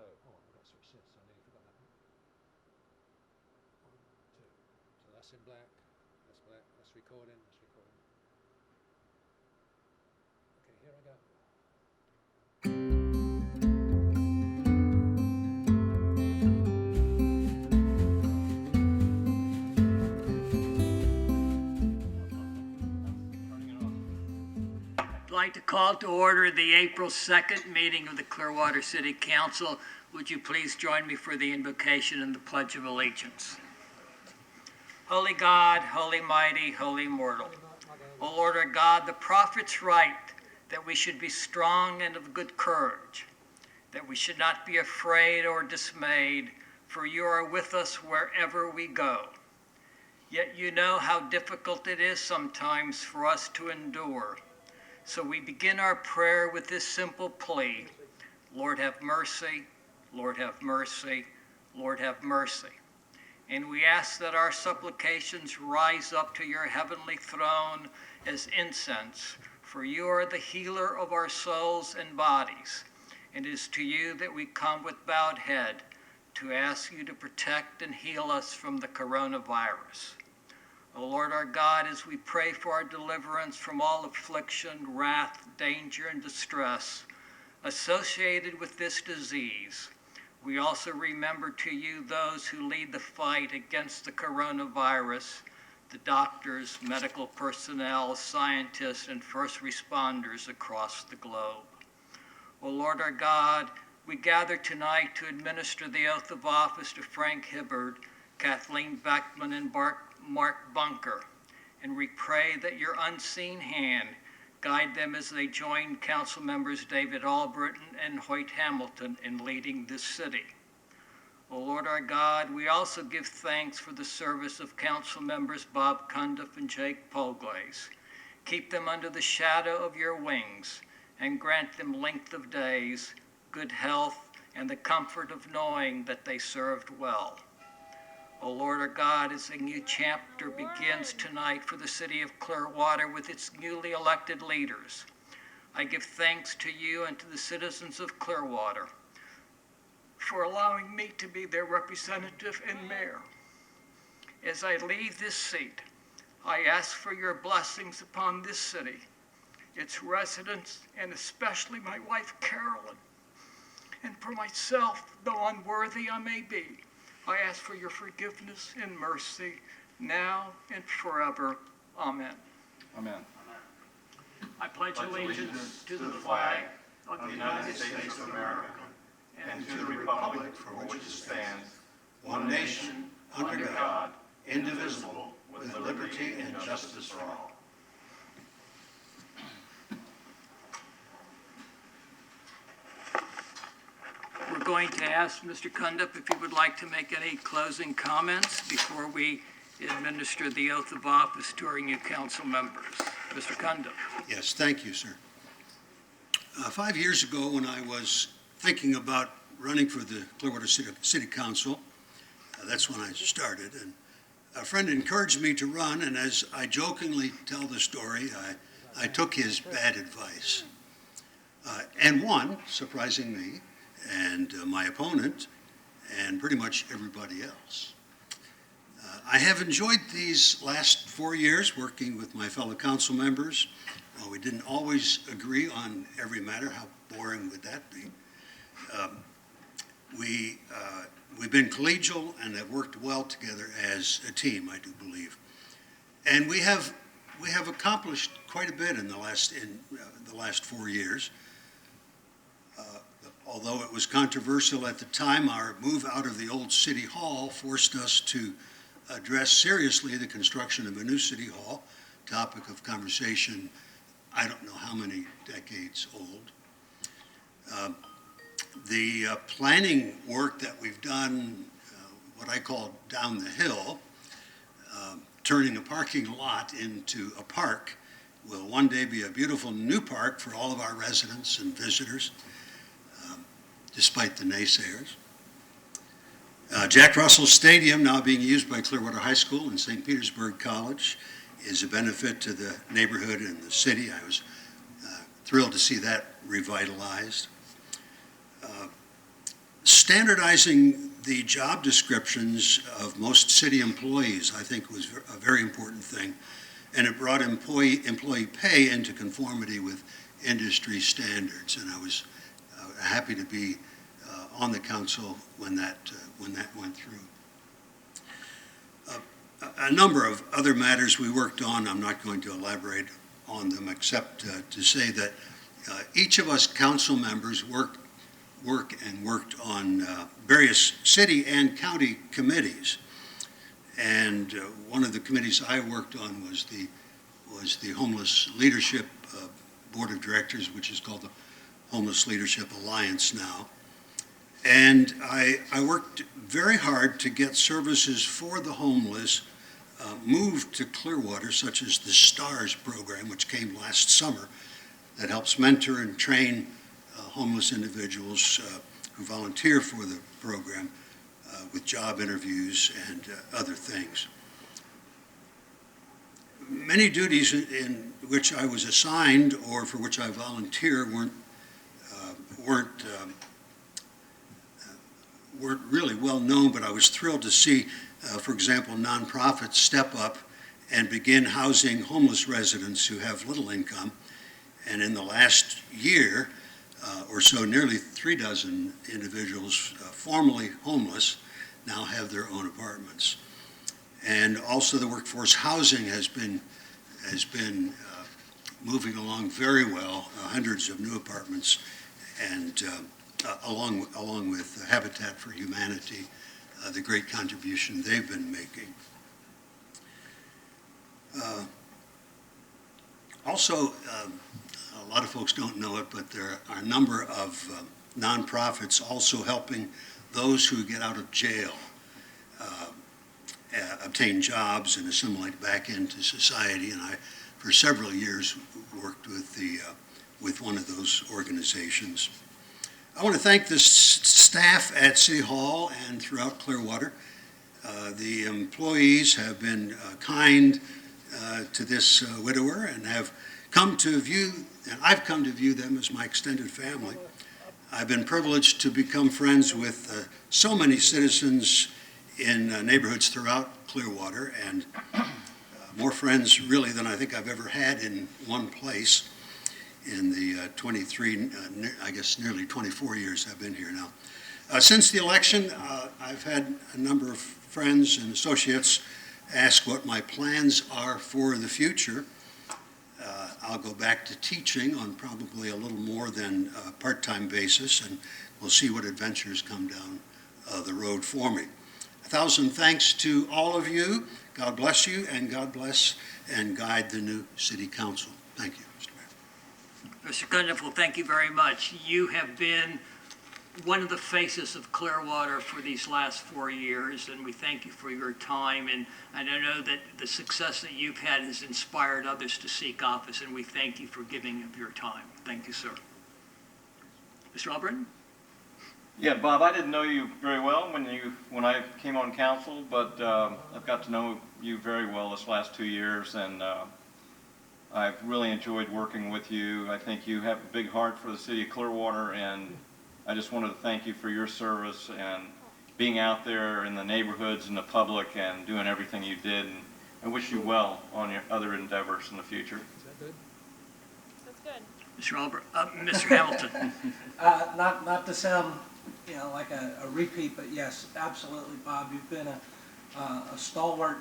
So, oh, I've got to switch this. I nearly forgot that one. 1, 2. So that's in black. That's black. That's recording. That's recording. Okay, here I go. I'd like to call to order the April 2nd meeting of the Clearwater City Council. Would you please join me for the invocation and the Pledge of Allegiance? Holy God, holy mighty, holy immortal. O Lord our God, the prophets write that we should be strong and of good courage, that we should not be afraid or dismayed, for you are with us wherever we go. Yet you know how difficult it is sometimes for us to endure. So we begin our prayer with this simple plea: Lord have mercy, Lord have mercy, Lord have mercy. And we ask that our supplications rise up to your heavenly throne as incense, for you are the healer of our souls and bodies. And it is to you that we come with bowed head to ask you to protect and heal us from the coronavirus. O Lord our God, as we pray for our deliverance from all affliction, wrath, danger, and distress associated with this disease, we also remember to you those who lead the fight against the coronavirus, the doctors, medical personnel, scientists, and first responders across the globe. O Lord our God, we gather tonight to administer the oath of office to Frank Hibbard, Kathleen Beckman, and Mark Bunker, and we pray that your unseen hand guide them as they join council members David Albritton and Hoyt Hamilton in leading this city. O Lord our God, we also give thanks for the service of council members Bob Cundiff and Jake Polglaze. Keep them under the shadow of your wings and grant them length of days, good health, and the comfort of knowing that they served well. O Lord our God, as a new chapter begins tonight for the city of Clearwater with its newly elected leaders, I give thanks to you and to the citizens of Clearwater for allowing me to be their representative and mayor. As I leave this seat, I ask for your blessings upon this city, its residents, and especially my wife, Carolyn. And for myself, though unworthy I may be, I ask for your forgiveness and mercy now and forever. Amen. Amen. I pledge allegiance to the flag of the United States of America and to the republic for which it stands, one nation, under God, indivisible, with liberty and justice for all. We're going to ask Mr. Cundiff if he would like to make any closing comments before we administer the oath of office to our new council members. Mr. Cundiff. Yes, thank you, sir. 5 years ago, when I was thinking about running for the Clearwater City Council, that's when I started, and a friend encouraged me to run, and as I jokingly tell the story, I took his bad advice and won, surprising me, and my opponent, and pretty much everybody else. I have enjoyed these last 4 years working with my fellow council members. We didn't always agree on every matter. How boring would that be? We've been collegial and have worked well together as a team, I do believe. And we have accomplished quite a bit in the last 4 years. Although it was controversial at the time, our move out of the old City Hall forced us to address seriously the construction of a new City Hall, topic of conversation I don't know how many decades old. The planning work that we've done, what I call down the hill, turning a parking lot into a park, will one day be a beautiful new park for all of our residents and visitors, despite the naysayers. Jack Russell Stadium, now being used by Clearwater High School and St. Petersburg College, is a benefit to the neighborhood and the city. I was thrilled to see that revitalized. Standardizing the job descriptions of most city employees, I think, was a very important thing. And it brought employee pay into conformity with industry standards. And I was happy to be on the council when that went through. A number of other matters we worked on, I'm not going to elaborate on them except to say that each of us council members worked on various city and county committees. And one of the committees I worked on was the Homeless Leadership Board of Directors, which is called the Homeless Leadership Alliance now. And I worked very hard to get services for the homeless moved to Clearwater, such as the STARS program, which came last summer, that helps mentor and train homeless individuals who volunteer for the program with job interviews and other things. Many duties in which I was assigned or for which I volunteer weren't really well known, but I was thrilled to see, for example, nonprofits step up and begin housing homeless residents who have little income. And in the last year or so, nearly 36 individuals formerly homeless now have their own apartments. And also the workforce housing has been moving along very well, hundreds of new apartments, and along with Habitat for Humanity, the great contribution they've been making. Also, a lot of folks don't know it, but there are a number of nonprofits also helping those who get out of jail obtain jobs and assimilate back into society. And I, for several years, worked with one of those organizations. I want to thank the staff at City Hall and throughout Clearwater. The employees have been kind to this widower and have come to view, and I've come to view them as my extended family. I've been privileged to become friends with so many citizens in neighborhoods throughout Clearwater, and more friends really than I think I've ever had in one place in the 23, I guess nearly 24 years I've been here now. Since the election, I've had a number of friends and associates ask what my plans are for the future. I'll go back to teaching on probably a little more than a part-time basis, and we'll see what adventures come down the road for me. 1,000 thanks to all of you. God bless you, and God bless and guide the new City Council. Thank you, Mr. Mayor. Mr. Gunderful, thank you very much. You have been one of the faces of Clearwater for these last 4 years, and we thank you for your time. And I know that the success that you've had has inspired others to seek office, and we thank you for giving of your time. Thank you, sir. Mr. Albritton? Yeah, Bob, I didn't know you very well when I came on council, but I've got to know you very well this last 2 years, and I've really enjoyed working with you. I think you have a big heart for the city of Clearwater, and I just wanted to thank you for your service and being out there in the neighborhoods and the public and doing everything you did. And I wish you well on your other endeavors in the future. Is that good? That's good. Mr. Albritton, Mr. Hamilton. Not to sound, like a repeat, but yes, absolutely, Bob. You've been a stalwart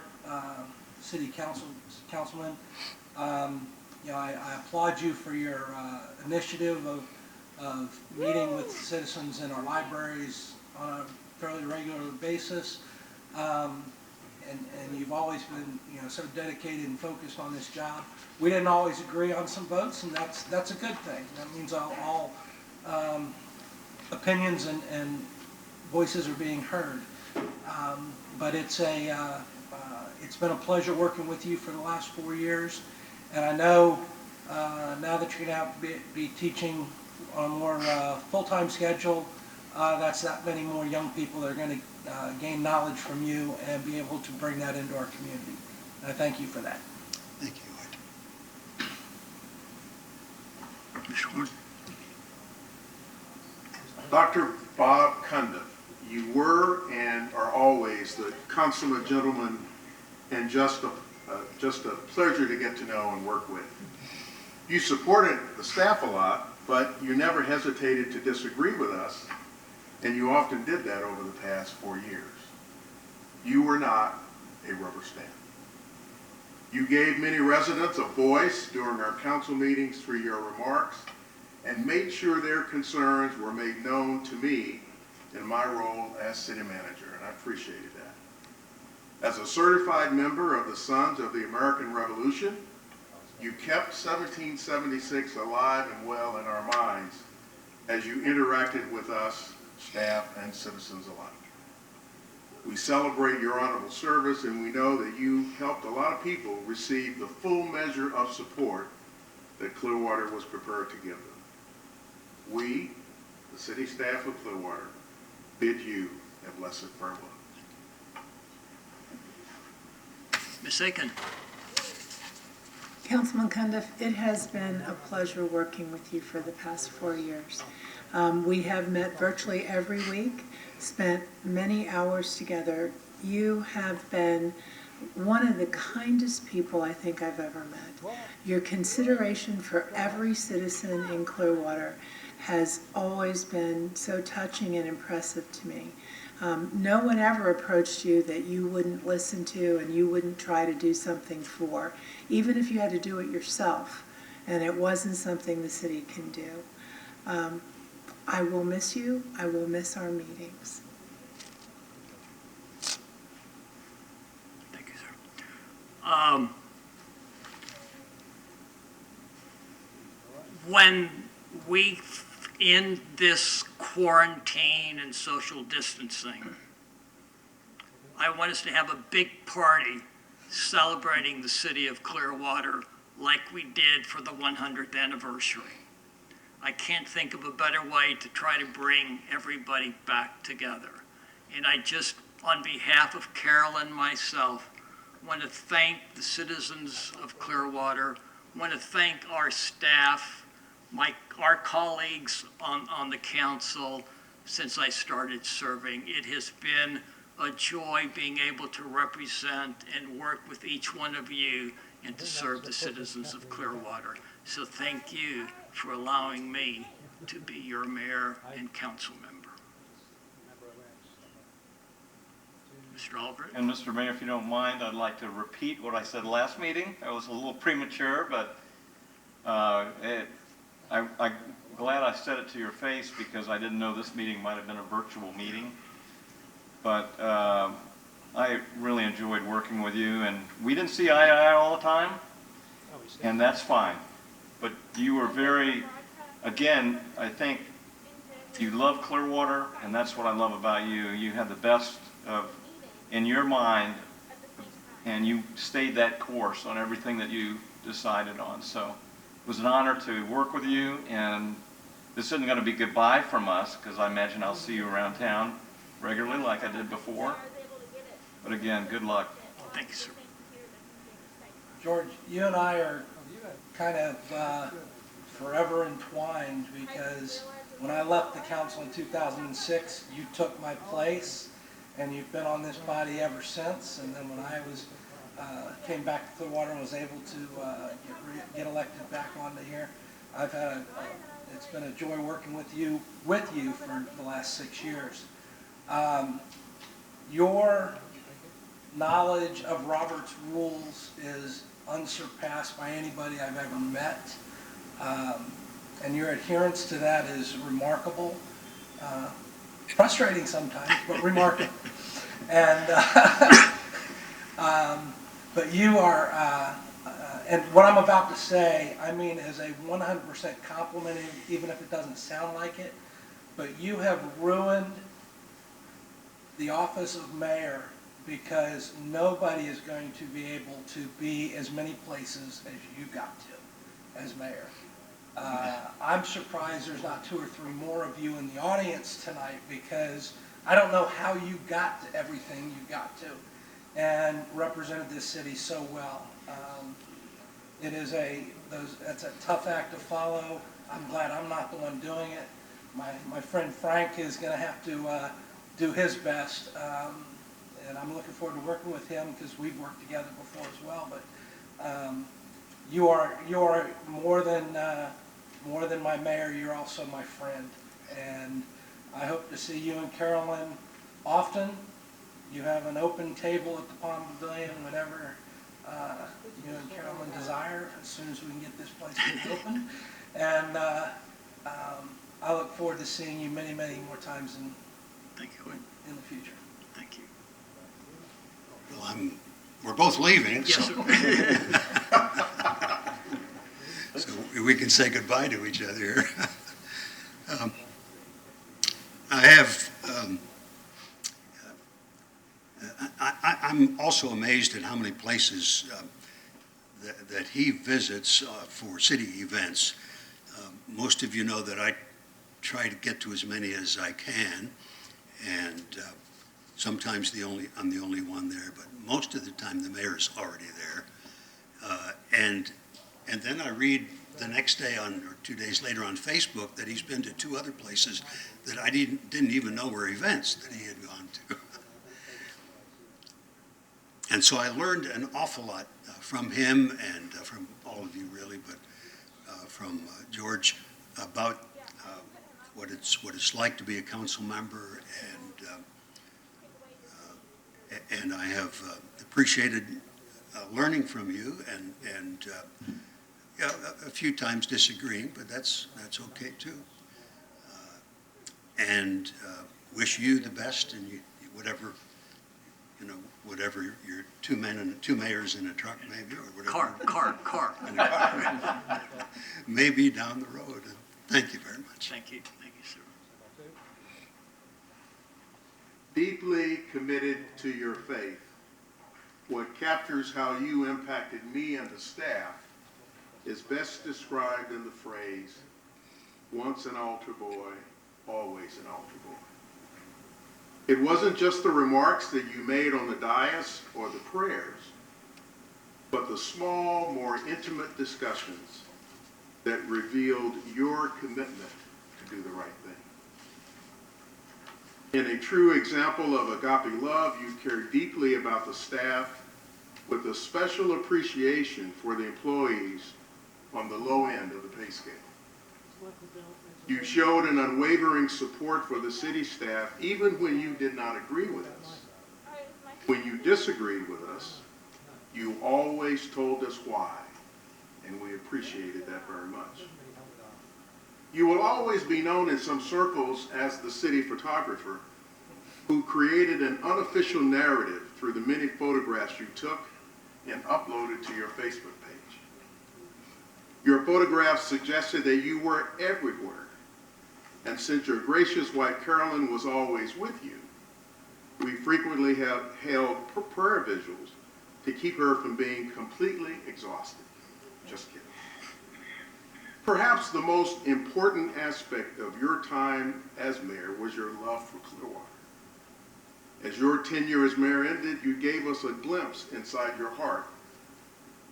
city councilman. I applaud you for your initiative of meeting with citizens in our libraries on a fairly regular basis. And you've always been, so dedicated and focused on this job. We didn't always agree on some votes, and that's a good thing. That means all opinions and voices are being heard. But it's been a pleasure working with you for the last 4 years, and I know now that you're going to be teaching on a more full-time schedule, that's that many more young people that are going to gain knowledge from you and be able to bring that into our community. And I thank you for that. Thank you, Whit. Mr. Horn. Dr. Bob Cundiff, you were and are always the consummate gentleman and just a pleasure to get to know and work with. You supported the staff a lot, but you never hesitated to disagree with us, and you often did that over the past 4 years. You were not a rubber stamp. You gave many residents a voice during our council meetings through your remarks and made sure their concerns were made known to me in my role as city manager, and I appreciated that. As a certified member of the Sons of the American Revolution, you kept 1776 alive and well in our minds as you interacted with us, staff, and citizens alike. We celebrate your honorable service, and we know that you helped a lot of people receive the full measure of support that Clearwater was prepared to give them. We, the city staff of Clearwater, bid you a blessed farewell. Ms. Aiken. Councilman Cundiff, it has been a pleasure working with you for the past 4 years. We have met virtually every week, spent many hours together. You have been one of the kindest people I think I've ever met. Your consideration for every citizen in Clearwater has always been so touching and impressive to me. No one ever approached you that you wouldn't listen to and you wouldn't try to do something for, even if you had to do it yourself, and it wasn't something the city can do. I will miss you. I will miss our meetings. Thank you, sir. When we end this quarantine and social distancing, I want us to have a big party celebrating the city of Clearwater like we did for the 100th anniversary. I can't think of a better way to try to bring everybody back together. And I just, on behalf of Carol and myself, want to thank the citizens of Clearwater, want to thank our staff, our colleagues on the council since I started serving. It has been a joy being able to represent and work with each one of you and to serve the citizens of Clearwater. So thank you for allowing me to be your mayor and council member. Mr. Albrecht? And Mr. Mayor, if you don't mind, I'd like to repeat what I said last meeting. I was a little premature, but I'm glad I said it to your face because I didn't know this meeting might have been a virtual meeting. But I really enjoyed working with you, and we didn't see eye to eye all the time, and that's fine. But you were very, again, I think you love Clearwater, and that's what I love about you. You had the best in your mind, and you stayed that course on everything that you decided on. So it was an honor to work with you, and this isn't going to be goodbye from us, because I imagine I'll see you around town regularly like I did before. But again, good luck. Thank you, sir. George, you and I are kind of forever entwined because when I left the council in 2006, you took my place, and you've been on this body ever since. And then when I was came back to Clearwater and was able to get elected back onto here, I've had it's been a joy working with you for the last 6 years. Your knowledge of Robert's rules is unsurpassed by anybody I've ever met, and your adherence to that is remarkable. Frustrating sometimes, but remarkable. And but you are, and what I'm about to say, I mean as a 100% compliment, even if it doesn't sound like it, but you have ruined the office of mayor because nobody is going to be able to be as many places as you got to as mayor. I'm surprised there's not 2 or 3 more of you in the audience tonight because I don't know how you got to everything you got to and represented this city so well. It's a tough act to follow. I'm glad I'm not the one doing it, my friend Frank is going to have to do his best. And I'm looking forward to working with him because we've worked together before as well. But you are more than my mayor. You're also my friend, and I hope to see you and Carolyn often. You have an open table at the Palm Pavilion, whatever you and Carolyn desire, as soon as we can get this place open. And I look forward to seeing you many, many more times Thank you. in the future. Thank you. Well, we're both leaving, Yes, so, sir. so we can say goodbye to each other here. I have, I'm also amazed at how many places that he visits for city events. Most of you know that I try to get to as many as I can, and sometimes I'm the only one there, but most of the time the mayor's already there. And then I read the next day or 2 days later on Facebook that he's been to 2 other places that I didn't even know were events that he had gone to. And so I learned an awful lot from him and from all of you really, but from George about what it's like to be a council member, and I have appreciated learning from you and yeah, a few times disagreeing, but that's okay too. And wish you the best, and whatever your 2 men and 2 mayors in a truck maybe, or whatever. Car. In a car. Maybe down the road. Thank you very much. Thank you, sir. Deeply committed to your faith, what captures how you impacted me and the staff is best described in the phrase, once an altar boy, always an altar boy. It wasn't just the remarks that you made on the dais or the prayers, but the small, more intimate discussions that revealed your commitment to do the right thing. In a true example of agape love, you care deeply about the staff with a special appreciation for the employees on the low end of the pay scale. You showed an unwavering support for the city staff even when you did not agree with us. When you disagreed with us, you always told us why, and we appreciated that very much. You will always be known in some circles as the city photographer who created an unofficial narrative through the many photographs you took and uploaded to your Facebook page. Your photographs suggested that you were everywhere, and since your gracious wife Carolyn was always with you, we frequently have held prayer vigils to keep her from being completely exhausted. Just kidding. Perhaps the most important aspect of your time as mayor was your love for Clearwater. As your tenure as mayor ended, you gave us a glimpse inside your heart,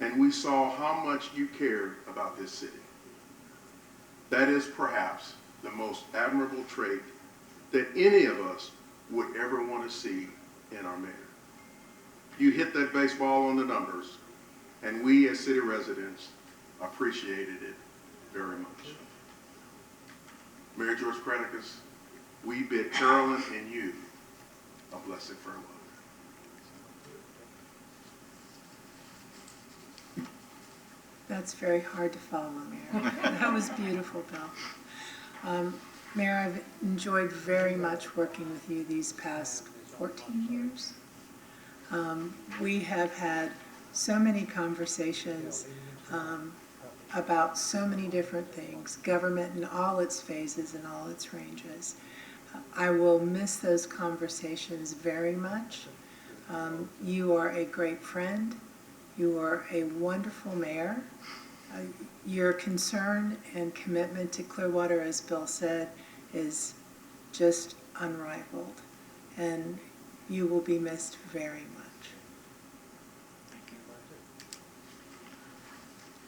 and we saw how much you cared about this city. That is perhaps the most admirable trait that any of us would ever want to see in our mayor. You hit that baseball on the numbers, and we as city residents appreciated it very much. Mayor George Kranekas, we bid Carolyn and you a blessed farewell. That's very hard to follow, Mayor. That was beautiful, Bill. Mayor, I've enjoyed very much working with you these past 14 years. We have had so many conversations about so many different things, government in all its phases and all its ranges. I will miss those conversations very much. You are a great friend. You are a wonderful mayor. Your concern and commitment to Clearwater, as Bill said, is just unrivaled. And you will be missed very much. Thank you.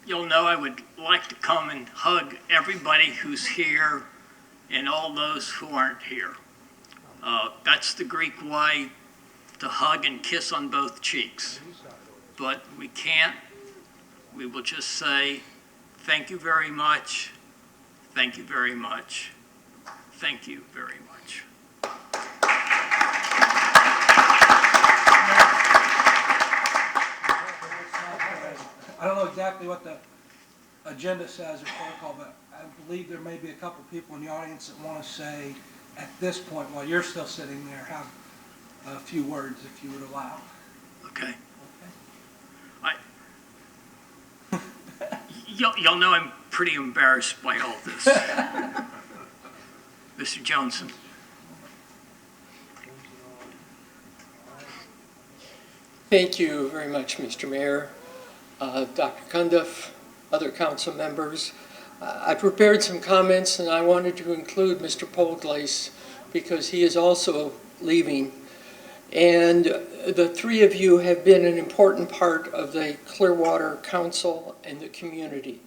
You'll know I would like to come and hug everybody who's here and all those who aren't here. That's the Greek way to hug and kiss on both cheeks. But we can't. We will just say, thank you very much. Thank you very much. Thank you very much. I don't know exactly what the agenda says or protocol, but I believe there may be a couple people in the audience that want to say, at this point, while you're still sitting there, have a few words, if you would allow. Okay. Okay? Y'all know I'm pretty embarrassed by all this. Mr. Johnson. Thank you very much, Mr. Mayor, Dr. Cundiff, other council members. I prepared some comments and I wanted to include Mr. Polglace because he is also leaving. And the three of you have been an important part of the Clearwater Council and the community.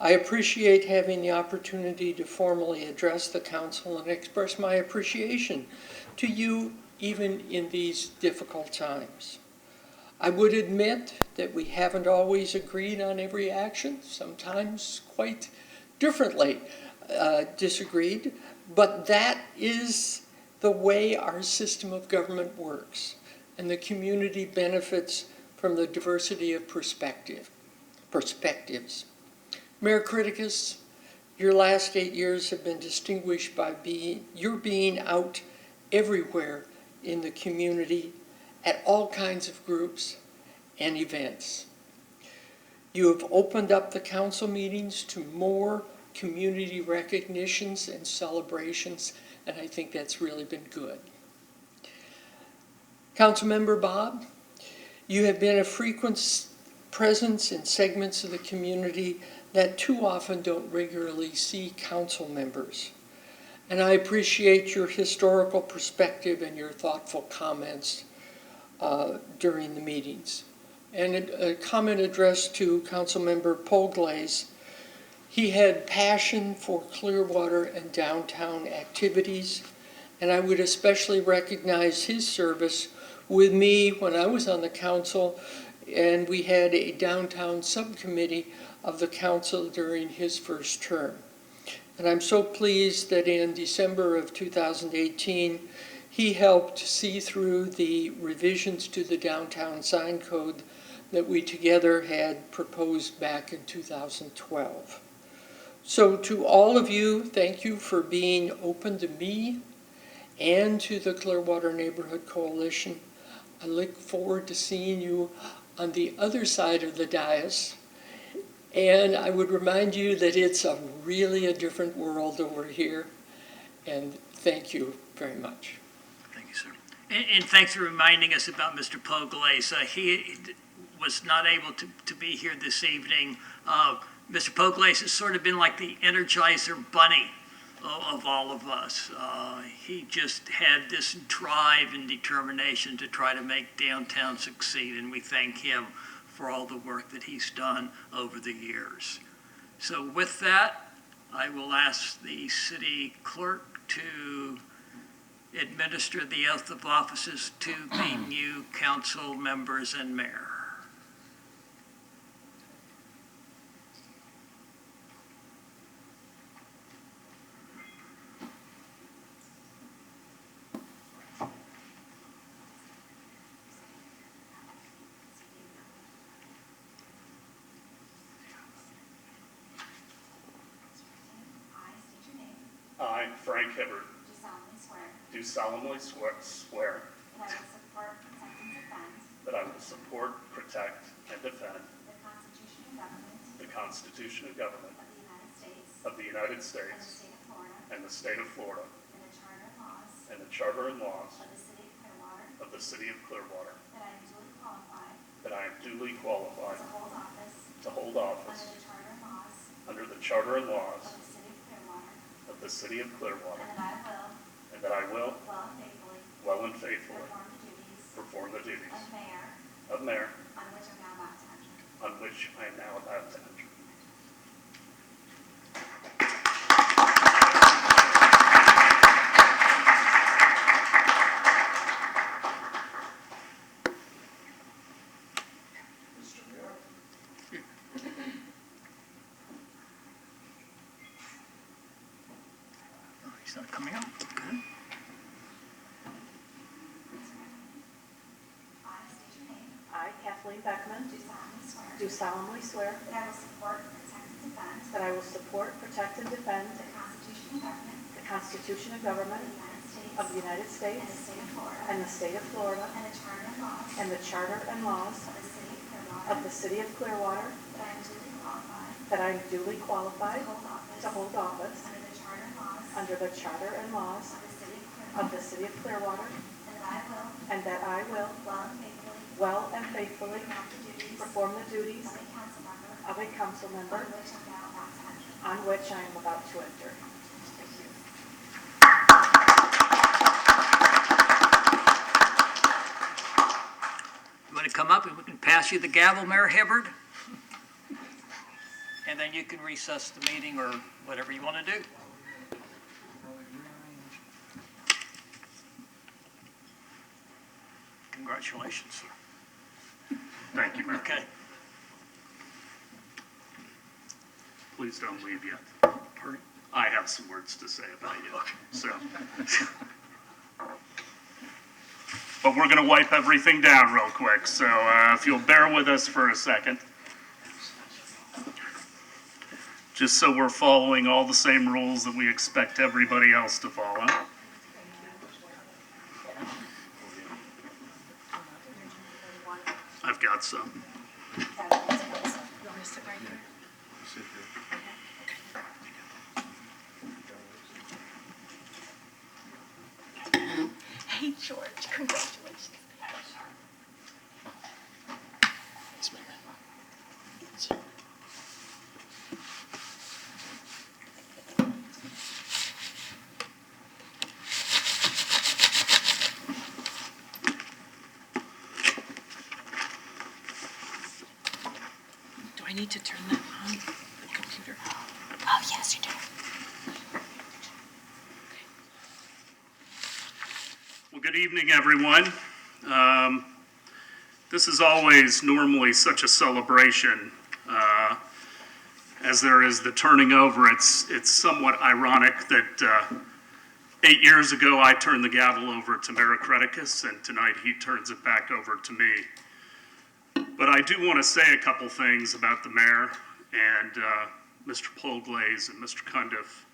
I appreciate having the opportunity to formally address the council and express my appreciation to you even in these difficult times. I would admit that we haven't always agreed on every action, sometimes quite differently disagreed, but that is the way our system of government works, and the community benefits from the diversity of perspectives. Mayor Kriticus, your last 8 years have been distinguished by your being out everywhere in the community at all kinds of groups and events. You have opened up the council meetings to more community recognitions and celebrations, and I think that's really been good. Councilmember Bob, you have been a frequent presence in segments of the community that too often don't regularly see council members. And I appreciate your historical perspective and your thoughtful comments during the meetings. And a comment addressed to Councilmember Polglace. He had passion for Clearwater and downtown activities, and I would especially recognize his service with me when I was on the council, and we had a downtown subcommittee of the council during his first term. And I'm so pleased that in December of 2018, he helped see through the revisions to the downtown sign code that we together had proposed back in 2012. So to all of you, thank you for being open to me and to the Clearwater Neighborhood Coalition. I look forward to seeing you on the other side of the dais. And I would remind you that it's really a different world over here. And thank you very much. Thank you, sir. And thanks for reminding us about Mr. Polglace. He was not able to be here this evening. Mr. Polglace has sort of been like the Energizer bunny of all of us. He just had this drive and determination to try to make downtown succeed, and we thank him for all the work that he's done over the years. So with that, I will ask the city clerk to administer the oath of offices to the new council members and mayor. I, Frank Hibbert, Do solemnly swear that I will support, protect, and defend that I will support, protect, and defend the Constitution and government of the United of States the United States and the state of Florida and the charter and laws and the charter and laws of the city of Clearwater, of the city of Clearwater, that I am duly qualified to hold to hold office under the charter and laws under the charter and laws of the city of Clearwater, of the city of Clearwater, and that I will, well and faithfully, perform the duties of mayor on which I am now about to enter. She's not coming up. Okay. I, Kathleen Beckman, Do solemnly swear do solemnly swear that I will support, protect, and defend that I will support, protect, and defend the Constitution and government the Constitution and government of the United of the States United States and the state of Florida and the state of Florida and the charter and laws and the charter and laws of the city of Clearwater, that I am duly qualified that I am duly qualified to hold office to hold office under the charter and laws under the charter and laws of the city of Clearwater, of the city of Clearwater, and that I will and that I will well and faithfully perform the duties perform the duties of a council member of a council member on which I am about to enter. on which I am about to enter. Thank you. You want to come up and we can pass you the gavel, Mayor Hibbard? And then you can recess the meeting or whatever you want to do. Congratulations, sir. Thank you, Mayor. Okay. Please don't leave yet. Pardon? I have some words to say about you, so. But we're gonna wipe everything down real quick, so if you'll bear with us for a second. Just so we're following all the same rules that we expect everybody else to follow. I've got some. Hey, George, congratulations. Do I need to turn that on, the computer? Oh, yes, you do. Well, good evening, everyone. This is always normally such a celebration. As there is the turning over, it's somewhat ironic that 8 years ago I turned the gavel over to Mayor Creticus, and tonight he turns it back over to me. But I do want to say a couple things about the mayor and Mr. Polglaze and Mr. Cundiff,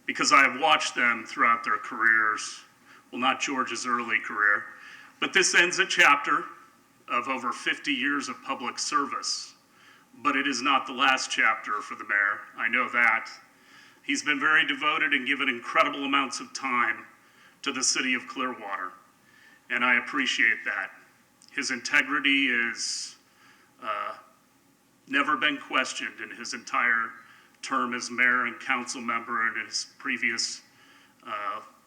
because I have watched them throughout their careers. Well, not George's early career, but this ends a chapter of over 50 years of public service. But it is not the last chapter for the mayor. I know that. He's been very devoted and given incredible amounts of time to the city of Clearwater, and I appreciate that. His integrity is never been questioned in his entire term as mayor and council member and in his previous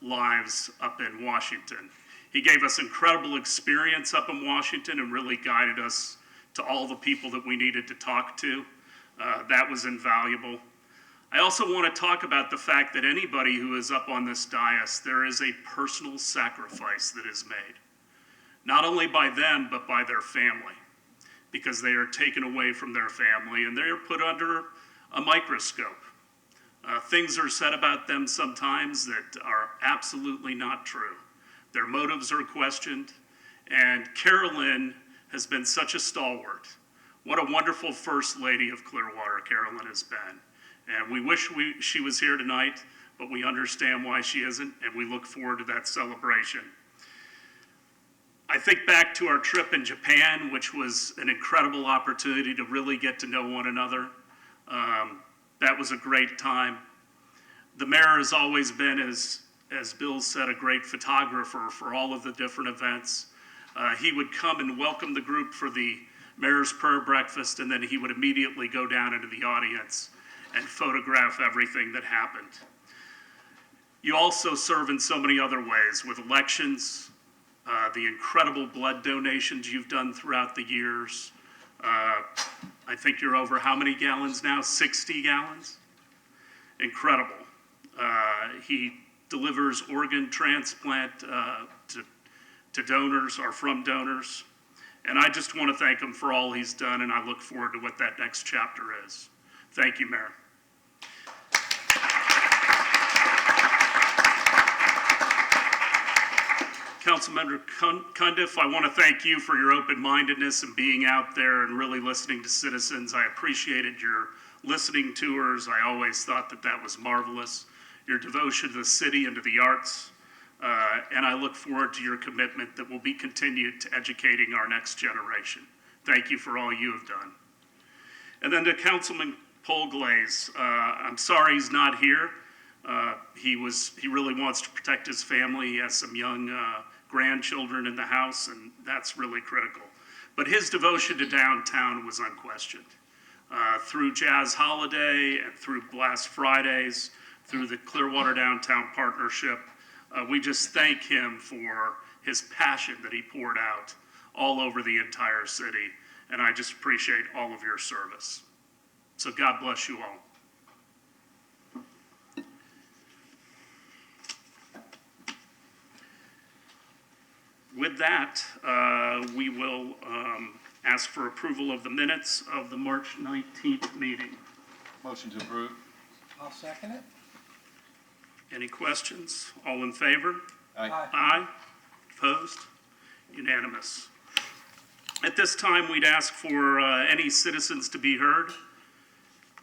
lives up in Washington. He gave us incredible experience up in Washington and really guided us to all the people that we needed to talk to. That was invaluable. I also want to talk about the fact that anybody who is up on this dais, there is a personal sacrifice that is made. Not only by them, but by their family, because they are taken away from their family and they are put under a microscope. Things are said about them sometimes that are absolutely not true. Their motives are questioned, and Carolyn has been such a stalwart. What a wonderful First Lady of Clearwater Carolyn has been. And we wish she was here tonight, but we understand why she isn't, and we look forward to that celebration. I think back to our trip in Japan, which was an incredible opportunity to really get to know one another. That was a great time. The mayor has always been, as Bill said, a great photographer for all of the different events. He would come and welcome the group for the mayor's prayer breakfast, and then he would immediately go down into the audience and photograph everything that happened. You also serve in so many other ways with elections, the incredible blood donations you've done throughout the years. I think you're over how many gallons now? 60 gallons? Incredible. He delivers organ transplant to donors or from donors. And I just want to thank him for all he's done, and I look forward to what that next chapter is. Thank you, Mayor. Councilmember Cundiff, I want to thank you for your open-mindedness and being out there and really listening to citizens. I appreciated your listening tours. I always thought that that was marvelous. Your devotion to the city and to the arts. And I look forward to your commitment that will be continued to educating our next generation. Thank you for all you have done. And then to Councilman Polglaze, I'm sorry he's not here. He really wants to protect his family. He has some young grandchildren in the house, and that's really critical. But his devotion to downtown was unquestioned. Through Jazz Holiday and through Blast Fridays, through the Clearwater Downtown Partnership, we just thank him for his passion that he poured out all over the entire city, and I just appreciate all of your service. So God bless you all. With that, we will ask for approval of the minutes of the March 19th meeting. Motion to approve. I'll second it. Any questions? All in favor? Aye. Aye. Opposed? Unanimous. At this time, we'd ask for any citizens to be heard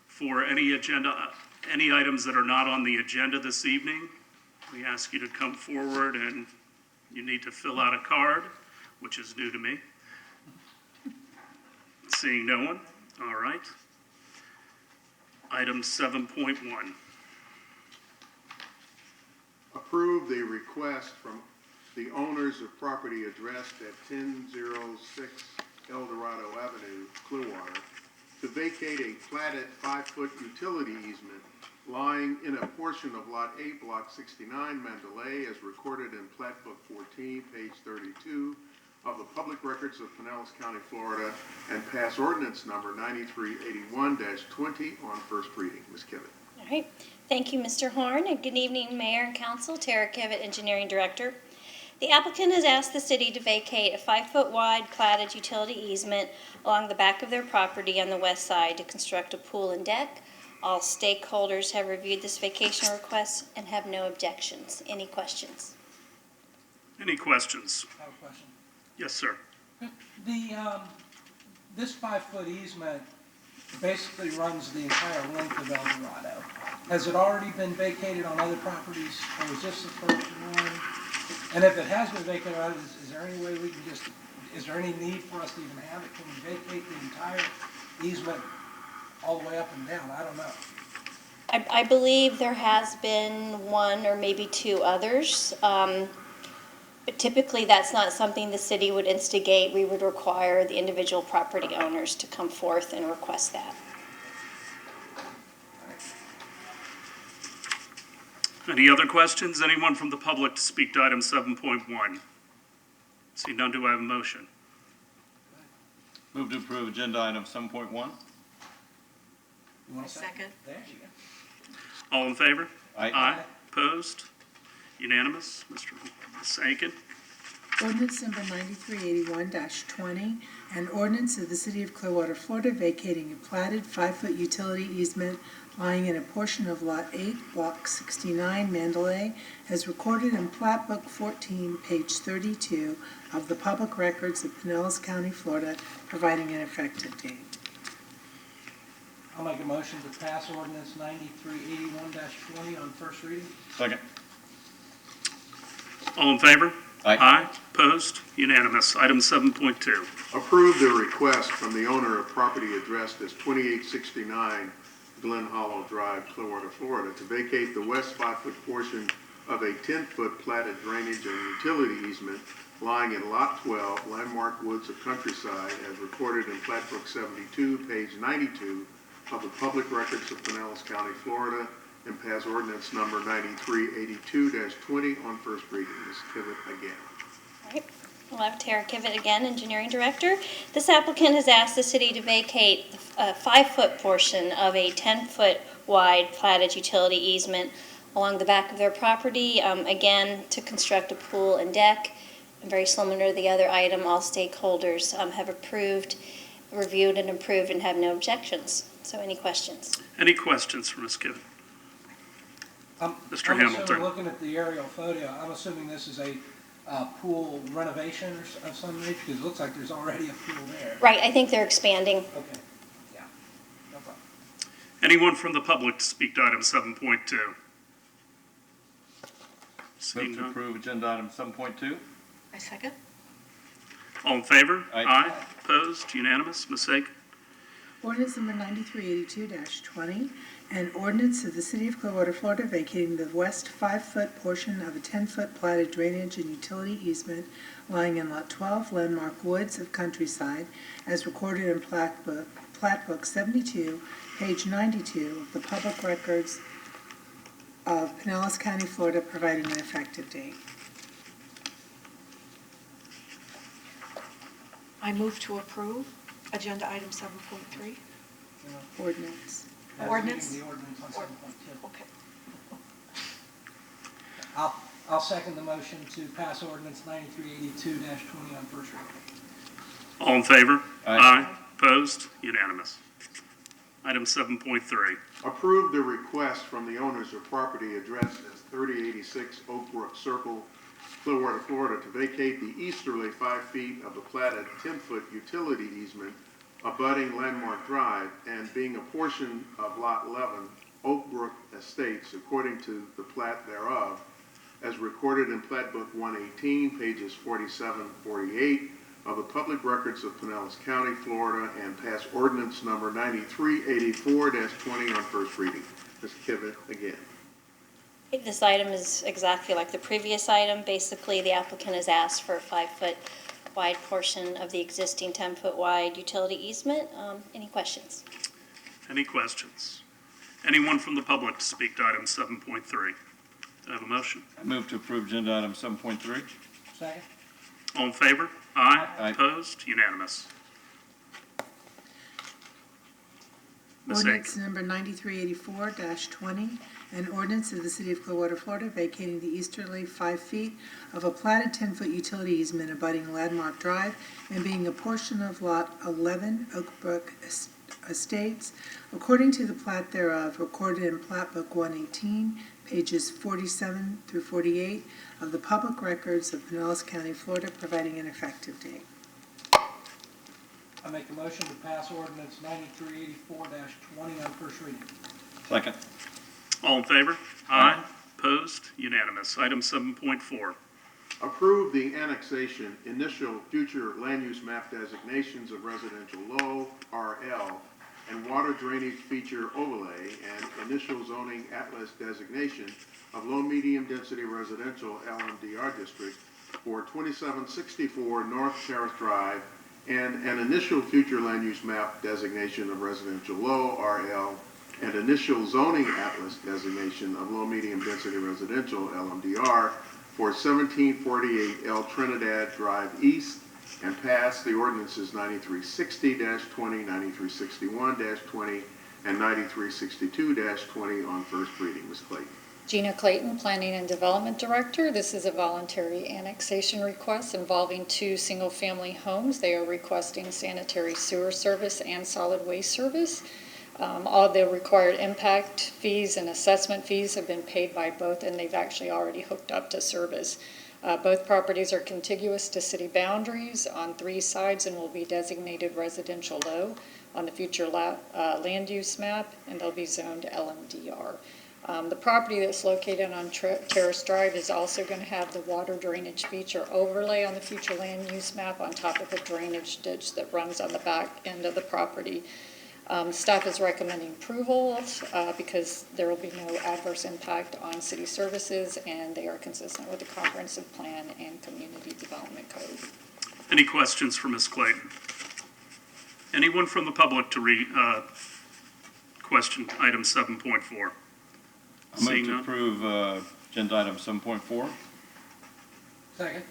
for any items that are not on the agenda this evening. We ask you to come forward, and you need to fill out a card, which is new to me. Seeing no one, all right. Item 7.1. Approve the request from the owners of property addressed at 1006 El Dorado Avenue, Clearwater, to vacate a platted 5-foot utility easement lying in a portion of Lot 8, Block 69, Mandalay, as recorded in Plat Book 14, page 32 of the Public Records of Pinellas County, Florida, and pass ordinance number 9381-20 on first reading. Ms. Kivett. All right. Thank you, Mr. Horn, and good evening, Mayor and Council. Tara Kivett, Engineering Director. The applicant has asked the city to vacate a 5-foot wide platted utility easement along the back of their property on the west side to construct a pool and deck. All stakeholders have reviewed this vacation request and have no objections. Any questions? Any questions? I have a question. Yes, sir. This 5-foot easement basically runs the entire length of El Dorado. Has it already been vacated on other properties, or is this the first one? And if it has been vacated, is there any way we can is there any need for us to even have it? Can we vacate the entire easement all the way up and down? I don't know. I believe there has been one or maybe two others. But typically, that's not something the city would instigate. We would require the individual property owners to come forth and request that. Any other questions? Anyone from the public to speak to item 7.1? See none, do I have a motion? Move to approve agenda item 7.1. You want a second? There you go. All in favor? Aye. Opposed? Unanimous? Mr. Aiken? Ordinance number 9381-20, an ordinance of the City of Clearwater, Florida, vacating a platted 5-foot utility easement lying in a portion of Lot 8, Block 69, Mandalay, as recorded in Plat Book 14, page 32 of the Public Records of Pinellas County, Florida, providing an effective date. I'll make a motion to pass ordinance 9381-20 on first reading. Second. All in favor? Aye. Opposed? Unanimous. Item 7.2. Approve the request from the owner of property addressed as 2869 Glen Hollow Drive, Clearwater, Florida, to vacate the west 5-foot portion of a 10-foot platted drainage and utility easement lying in Lot 12, Landmark Woods of Countryside, as recorded in Plat Book 72, page 92 of the Public Records of Pinellas County, Florida, and pass ordinance number 9382-20 on first reading. Ms. Kivett again. All right. We'll have Tara Kivett again, Engineering Director. This applicant has asked the city to vacate a 5-foot portion of a 10-foot wide platted utility easement along the back of their property, again, to construct a pool and deck. And very similar to the other item, all stakeholders have approved, reviewed, and approved and have no objections. So any questions? Any questions for Ms. Kivett? Mr. I'm Hamilton. assuming, looking at the aerial photo, I'm assuming this is a pool renovation of some nature? Because it looks like there's already a pool there. Right, I think they're expanding. Okay, yeah, no problem. Anyone from the public to speak to item 7.2? Seeing Move to none. approve agenda item 7.2. I second. All in favor? Aye. Opposed? Unanimous? Ms. Akin? Ordinance number 9382-20, an ordinance of the City of Clearwater, Florida, vacating the west 5-foot portion of a 10-foot platted drainage and utility easement lying in Lot 12, Landmark Woods of Countryside, as recorded in Plat Book 72, page 92 of the Public Records of Pinellas County, Florida, providing an effective date. I move to approve agenda item 7.3. Ordinance. Ordinance? The ordinance on 7.2. Okay. I'll second the motion to pass ordinance 9382-20 on first reading. All in favor? Aye. Opposed? Unanimous. Item 7.3. Approve the request from the owners of property addressed as 3086 Oak Brook Circle, Clearwater, Florida, to vacate the easterly 5 feet of the platted 10-foot utility easement abutting Landmark Drive and being a portion of Lot 11, Oak Brook Estates, according to the plat thereof, as recorded in Plat Book 118, pages 47-48 of the Public Records of Pinellas County, Florida, and pass ordinance number 9384-20 on first reading. Ms. Kivett again. This item is exactly like the previous item. Basically, the applicant has asked for a 5-foot wide portion of the existing 10-foot wide utility easement. Any questions? Any questions? Anyone from the public to speak to item 7.3? Do I have a motion? I move to approve agenda item 7.3. Second? All in favor? Aye. Aye. Opposed? Unanimous. Ms. Akin? Ordinance number 9384-20, an ordinance of the City of Clearwater, Florida, vacating the easterly 5 feet of a platted 10-foot utility easement abutting Landmark Drive and being a portion of Lot 11, Oak Brook Estates, according to the plat thereof, recorded in Plat Book 118, pages 47-48 of the Public Records of Pinellas County, Florida, providing an effective date. I make a motion to pass ordinance 9384-20 on first reading. Second. All in favor? Aye. Opposed? Unanimous. Item 7.4. Approve the annexation, initial future land use map designations of residential low, RL, and water drainage feature overlay, and initial zoning atlas designation of low medium density residential LMDR district for 2764 North Terrace Drive, and an initial future land use map designation of residential low, RL, and initial zoning atlas designation of low medium density residential LMDR for 1748 L Trinidad Drive East, and pass the ordinances 9360-20, 9361-20, and 9362-20 on first reading. Ms. Clayton. Gina Clayton, Planning and Development Director. This is a voluntary annexation request involving 2 single-family homes. They are requesting sanitary sewer service and solid waste service. All the required impact fees and assessment fees have been paid by both, and they've actually already hooked up to service. Both properties are contiguous to city boundaries on 3 sides and will be designated residential low on the future land use map, and they'll be zoned LMDR. The property that's located on Terrace Drive is also going to have the water drainage feature overlay on the future land use map on top of a drainage ditch that runs on the back end of the property. Staff is recommending approval because there will be no adverse impact on city services, and they are consistent with the comprehensive plan and community development code. Any questions for Ms. Clayton? Anyone from the public to question item 7.4? I move to approve agenda item 7.4. Second?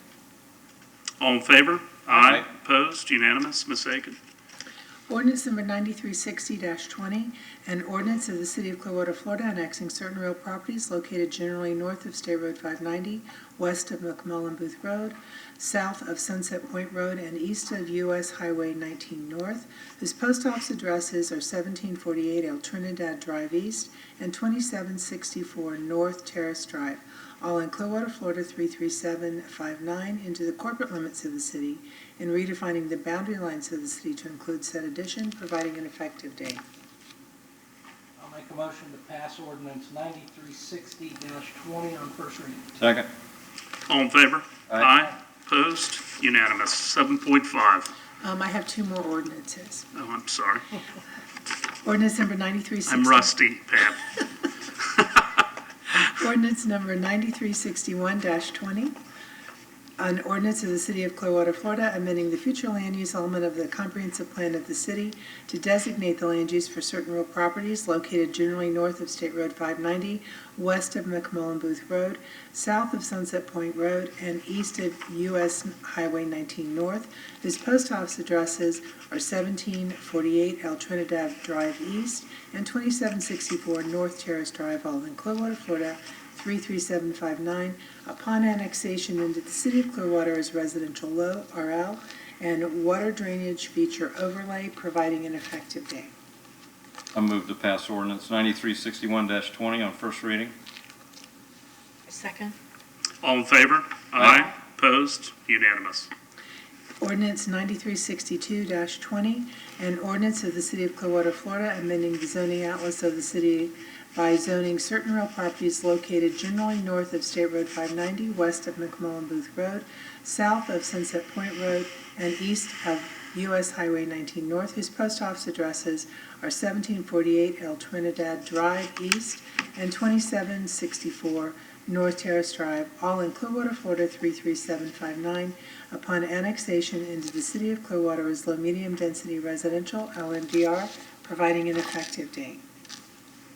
All in favor? Aye. Opposed? Unanimous. Ms. Akin? Ordinance number 9360-20, An ordinance of the City of Clearwater, Florida, annexing certain real properties located generally north of State Road 590, west of McMullen Booth Road, south of Sunset Point Road, and east of U.S. Highway 19 North, whose post office addresses are 1748 El Trinidad Drive East and 2764 North Terrace Drive, all in Clearwater, Florida 33759, into the corporate limits of the city, and redefining the boundary lines of the city to include said addition, providing an effective date. I'll make a motion to pass ordinance 9360-20 on first reading. Second. All in favor? Aye. Opposed? Unanimous. 7.5. I have two more ordinances. Oh, I'm sorry. Ordinance number 9360. I'm rusty, Pam. Ordinance number 9361-20. An ordinance of the City of Clearwater, Florida, amending the future land use element of the comprehensive plan of the city to designate the land use for certain real properties located generally north of State Road 590, west of McMullen Booth Road, south of Sunset Point Road, and east of U.S. Highway 19 North, whose post office addresses are 1748 El Trinidad Drive East and 2764 North Terrace Drive, all in Clearwater, Florida 33759, upon annexation into the City of Clearwater as residential low, RL, and water drainage feature overlay, providing an effective date. I move to pass ordinance 9361-20 on first reading. Second. All in favor? Aye. Opposed? Unanimous. Ordinance 9362-20, an ordinance of the City of Clearwater, Florida, amending the zoning atlas of the city by zoning certain real properties located generally north of State Road 590, west of McMullen Booth Road, south of Sunset Point Road, and east of U.S. Highway 19 North, whose post office addresses are 1748 El Trinidad Drive East and 2764 North Terrace Drive, all in Clearwater, Florida 33759, upon annexation into the City of Clearwater as low-medium density residential, LMDR, providing an effective date.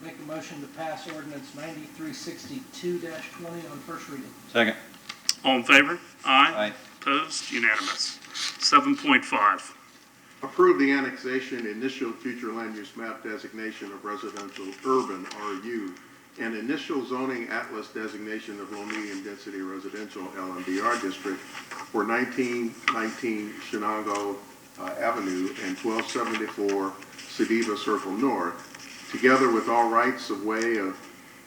Make a motion to pass ordinance 9362-20 on first reading. Second. All in favor? Aye. Aye. Opposed? Unanimous. 7.5. Approve the annexation, initial future land use map designation of residential urban, RU, and initial zoning atlas designation of low medium density residential, LMDR district for 1919 Shenango Avenue and 1274 Sediva Circle North, together with all rights of way of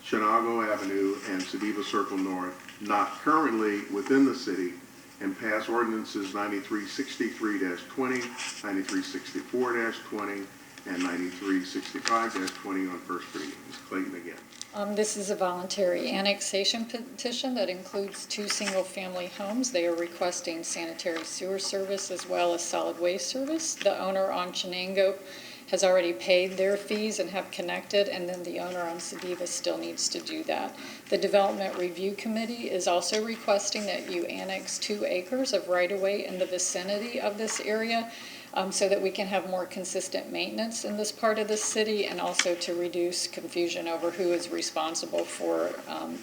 Shenango Avenue and Sediva Circle North, not currently within the city, and pass ordinances 9363-20, 9364-20, and 9365-20 on first reading. Ms. Clayton again. This is a voluntary annexation petition that includes 2 single-family homes. They are requesting sanitary sewer service as well as solid waste service. The owner on Shenango has already paid their fees and have connected, and then the owner on Sediva still needs to do that. The Development Review Committee is also requesting that you annex 2 acres of right-of-way in the vicinity of this area so that we can have more consistent maintenance in this part of the city, and also to reduce confusion over who is responsible for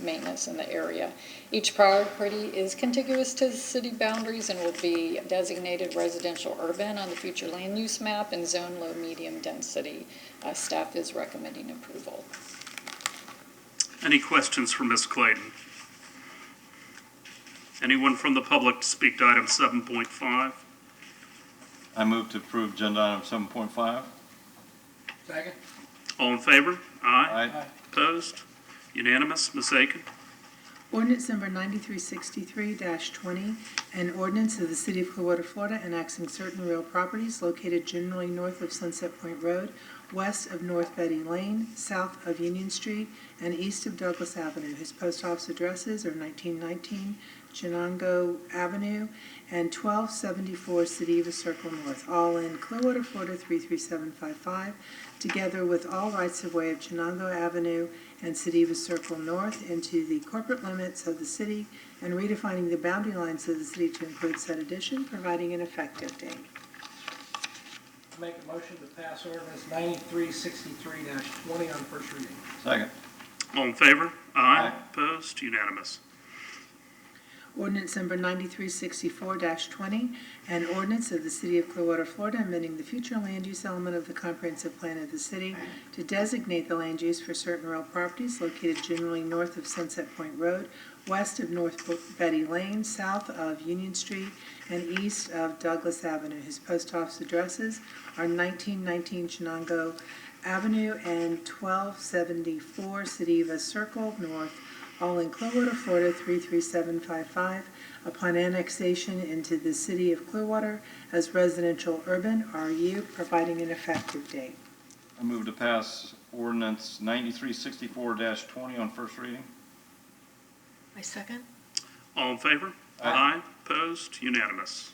maintenance in the area. Each property is contiguous to the city boundaries and will be designated residential urban on the future land use map and zone low medium density. Staff is recommending approval. Any questions for Ms. Clayton? Anyone from the public to speak to item 7.5? I move to approve agenda item 7.5. Second. All in favor? Aye. Aye. Opposed? Unanimous. Ms. Aiken? Ordinance number 9363-20, an ordinance of the City of Clearwater, Florida, annexing certain real properties located generally north of Sunset Point Road, west of North Betty Lane, south of Union Street, and east of Douglas Avenue. His post office addresses are 1919 Shenango Avenue and 1274 Sediva Circle North, all in Clearwater, Florida 33755, together with all rights of way of Shenango Avenue and Sediva Circle North into the corporate limits of the city, and redefining the boundary lines of the city to include said addition, providing an effective date. Make a motion to pass ordinance 9363-20 on first reading. Second. All in favor? Aye. Aye. Opposed? Unanimous. Ordinance number 9364-20, an ordinance of the City of Clearwater, Florida, amending the future land use element of the comprehensive plan of the city to designate the land use for certain real properties located generally north of Sunset Point Road, west of North Betty Lane, south of Union Street, and east of Douglas Avenue. His post office addresses are 1919 Shenango Avenue and 1274 Sediva Circle North, all in Clearwater, Florida 33755, upon annexation into the City of Clearwater as residential urban RU, providing an effective date. I move to pass ordinance 9364-20 on first reading. I second. All in favor? Aye. Opposed? Unanimous.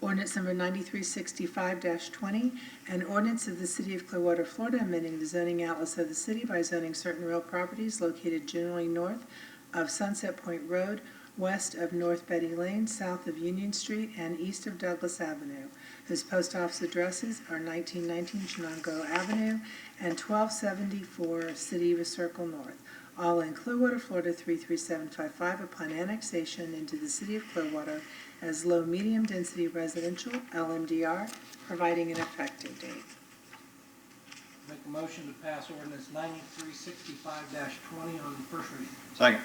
Ordinance number 9365-20, an ordinance of the City of Clearwater, Florida, amending the zoning atlas of the city by zoning certain real properties located generally north of Sunset Point Road, west of North Betty Lane, south of Union Street, and east of Douglas Avenue, whose post office addresses are 1919 Shenango Avenue and 1274 Sediva Circle North, all in Clearwater, Florida 33755, upon annexation into the City of Clearwater as low-medium density residential, LMDR, providing an effective date. Make a motion to pass ordinance 9365-20 on the first reading. Second.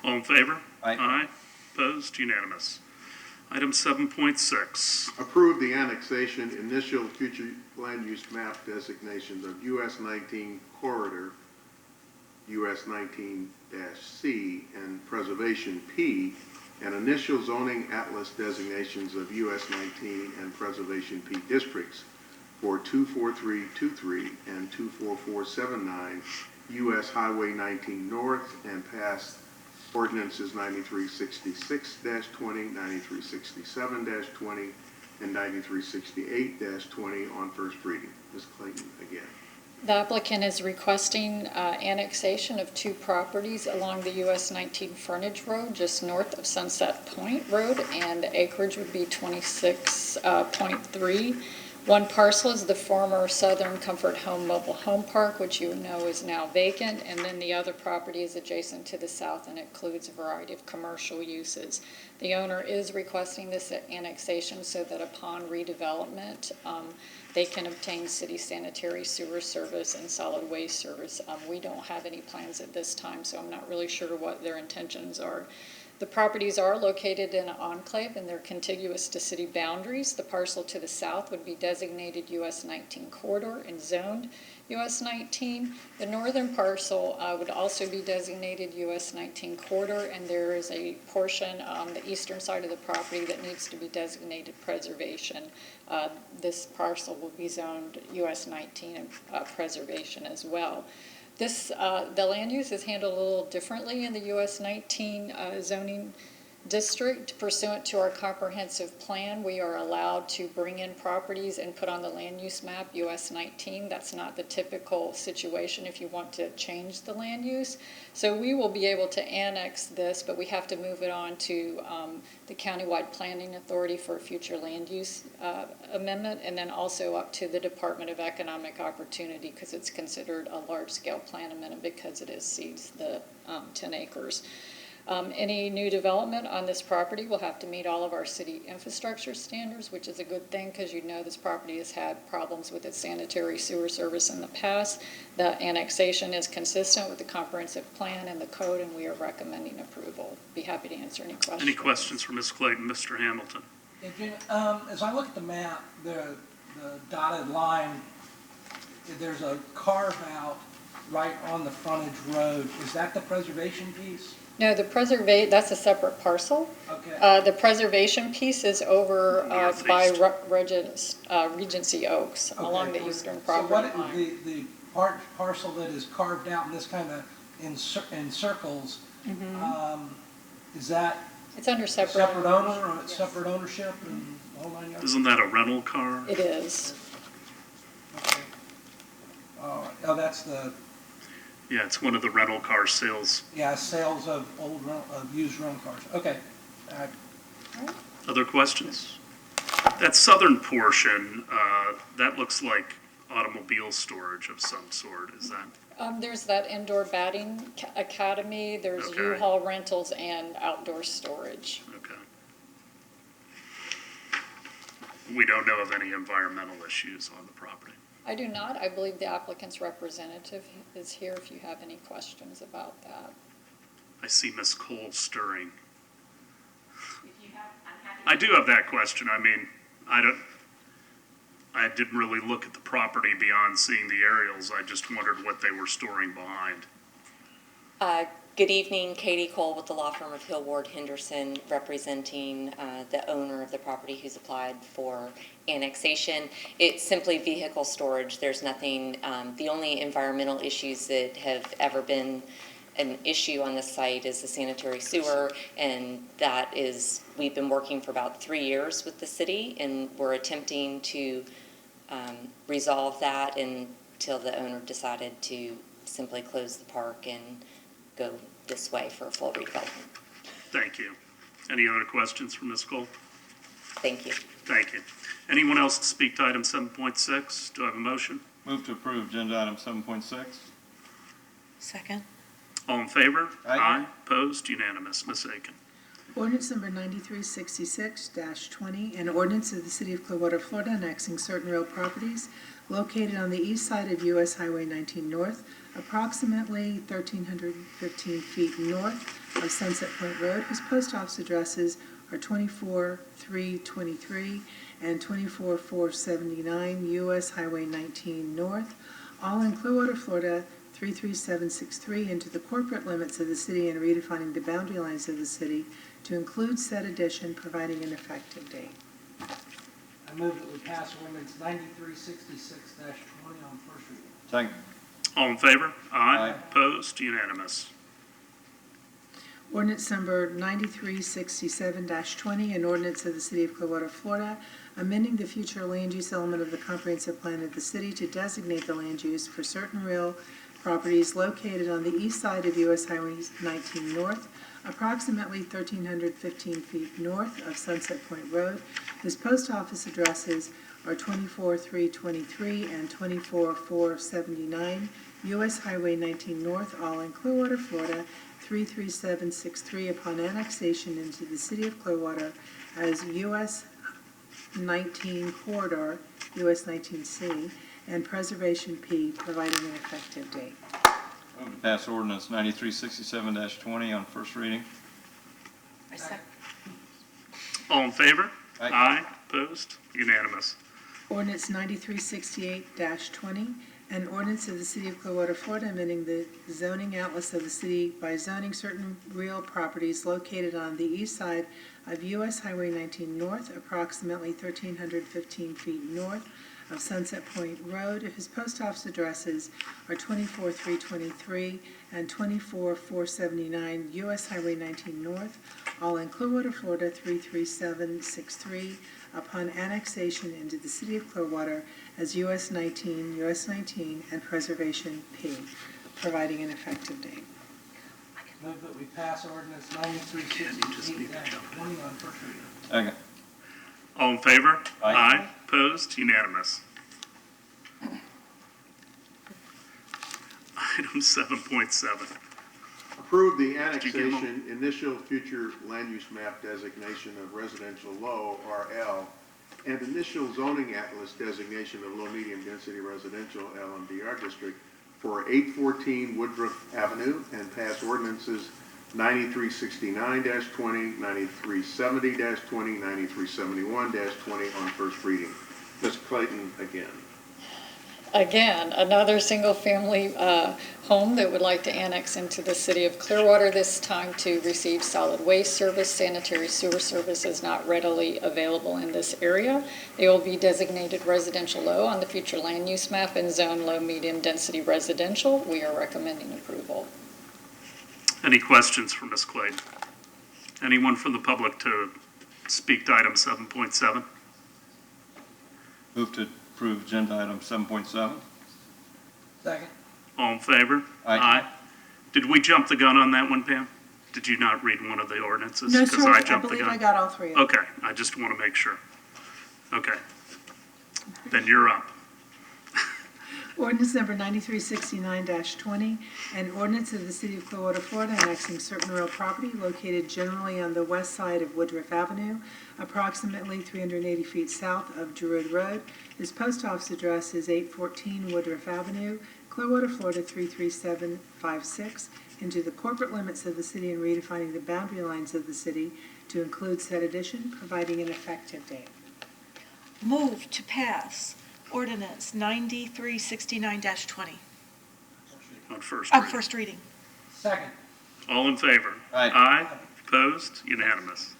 All in favor? Aye. Opposed? Unanimous. Item 7.6. Approve the annexation, initial future land use map designations of US 19 corridor, US 19-C, and preservation P, and initial zoning atlas designations of US 19 and preservation P districts for 24323 and 24479 US Highway 19 North, and pass ordinances 9366-20, 9367-20, and 9368-20 on first reading. Ms. Clayton again. The applicant is requesting annexation of two properties along the US 19 frontage road, just north of Sunset Point Road, and the acreage would be 26.3. One parcel is the former Southern Comfort Home Mobile Home Park, which you know is now vacant, and then the other property is adjacent to the south and includes a variety of commercial uses. The owner is requesting this annexation so that upon redevelopment, they can obtain city sanitary sewer service and solid waste service. We don't have any plans at this time, so I'm not really sure what their intentions are. The properties are located in an enclave and they're contiguous to city boundaries. The parcel to the south would be designated US 19 corridor and zoned US 19. The northern parcel would also be designated US 19 corridor, and there is a portion on the eastern side of the property that needs to be designated preservation. This parcel will be zoned US 19 and preservation as well. The land use is handled a little differently in the US 19 zoning district. Pursuant to our comprehensive plan, we are allowed to bring in properties and put on the land use map US 19. That's not the typical situation if you want to change the land use. So we will be able to annex this, but we have to move it on to the countywide planning authority for a future land use amendment, and then also up to the Department of Economic Opportunity, because it's considered a large-scale plan amendment because it exceeds the 10 acres. Any new development on this property will have to meet all of our city infrastructure standards, which is a good thing because you know this property has had problems with its sanitary sewer service in the past. The annexation is consistent with the comprehensive plan and the code, and we are recommending approval. Be happy to answer any questions. Any questions for Ms. Clayton? Mr. Hamilton? Hey, Jim, as I look at the map, the dotted line, there's a carve out right on the frontage road. Is that the preservation piece? No, that's a separate parcel. Okay. The preservation piece is over by Regency Oaks, Okay, along the cool. eastern So property what, line. the parcel that is carved out in this kind of in circles, is that It's under separate owner or separate ownership and the whole 9 yards? Isn't that a rental car? It is. Okay. Oh, that's the, Yeah, it's one of the rental car sales. yeah, sales of used rental cars. Okay. All right. Other questions? That southern portion, that looks like automobile storage of some sort, is that? There's that indoor batting academy, there's Okay. U-Haul rentals and outdoor storage. Okay. We don't know of any environmental issues on the property. I do not. I believe the applicant's representative is here if you have any questions about that. I see Ms. Cole stirring. I do have that question. I mean, I didn't really look at the property beyond seeing the aerials. I just wondered what they were storing behind. Good evening, Katie Cole with the law firm of Hill Ward Henderson, representing the owner of the property who's applied for annexation. It's simply vehicle storage. There's nothing, the only environmental issues that have ever been an issue on the site is the sanitary sewer, and that is, we've been working for about 3 years with the city, and we're attempting to resolve that until the owner decided to simply close the park and go this way for a full redevelopment. Thank you. Any other questions for Ms. Cole? Thank you. Thank you. Anyone else to speak to item 7.6? Do I have a motion? Move to approve agenda item 7.6. Second. All in favor? Aye. Opposed? Unanimous. Ms. Aiken. Ordinance number 9366-20, an ordinance of the City of Clearwater, Florida, annexing certain real properties located on the east side of U.S. Highway 19 North, approximately 1,315 feet north of Sunset Point Road, whose post office addresses are 24323 and 24479 U.S. Highway 19 North, all in Clearwater, Florida, 33763, into the corporate limits of the city and redefining the boundary lines of the city to include said addition, providing an effective date. I move that we pass ordinance 9366-20 on first reading. Second. All in favor? Aye. Opposed? Unanimous. Ordinance number 9367-20, an ordinance of the City of Clearwater, Florida, amending the future land use element of the comprehensive plan of the city to designate the land use for certain real properties located on the east side of U.S. Highway 19 North, approximately 1,315 feet north of Sunset Point Road, whose post office addresses are 24323 and 24479 U.S. Highway 19 North, all in Clearwater, Florida, 33763, upon annexation into the City of Clearwater as U.S. 19 Corridor, U.S. 19C, and Preservation P, providing an effective date. Move to pass ordinance 9367-20 on first reading. I second. All in favor? Aye. Opposed? Unanimous. Ordinance 9368-20, an ordinance of the City of Clearwater, Florida, amending the zoning atlas of the city by zoning certain real properties located on the east side of U.S. Highway 19 North, approximately 1,315 feet north of Sunset Point Road, whose post office addresses are 24323 and 24479 U.S. Highway 19 North, all in Clearwater, Florida, 33763, upon annexation into the City of Clearwater as U.S. 19, and Preservation P, providing an effective date. Move that we pass ordinance 9368-20 on first reading. Second. All in favor? Aye. Opposed? Unanimous. Item 7.7. Approve the Did you get annexation initial future land use map designation of residential low, RL, and initial zoning atlas designation of low medium density residential, LMDR district, for 814 Woodruff Avenue, and pass ordinances 9369-20, 9370-20, 9371-20 on first reading. Ms. Clayton again. Again, another single-family home that would like to annex into the City of Clearwater, this time to receive solid waste service. Sanitary sewer service is not readily available in this area. They will be designated residential low on the future land use map and zone low medium density residential. We are recommending approval. Any questions for Ms. Clayton? Anyone from the public to speak to item 7.7? Move to approve agenda item 7.7. Second. All in favor? Aye. Did we jump the gun on that one, Pam? Did you not read one of the ordinances? No, 'Cause sir, I jumped the believe gun. I got all three of them. Okay, I just want to make sure. Okay. Then you're up. Ordinance number 9369-20, an ordinance of the City of Clearwater, Florida, annexing certain real property located generally on the west side of Woodruff Avenue, approximately 380 feet south of Druid Road. His post office address is 814 Woodruff Avenue, Clearwater, Florida 33756, into the corporate limits of the city and redefining the boundary lines of the city to include said addition, providing an effective date. Move to pass ordinance 9369-20 On first on reading. first reading. Second. All in favor? Aye. Opposed? Unanimous.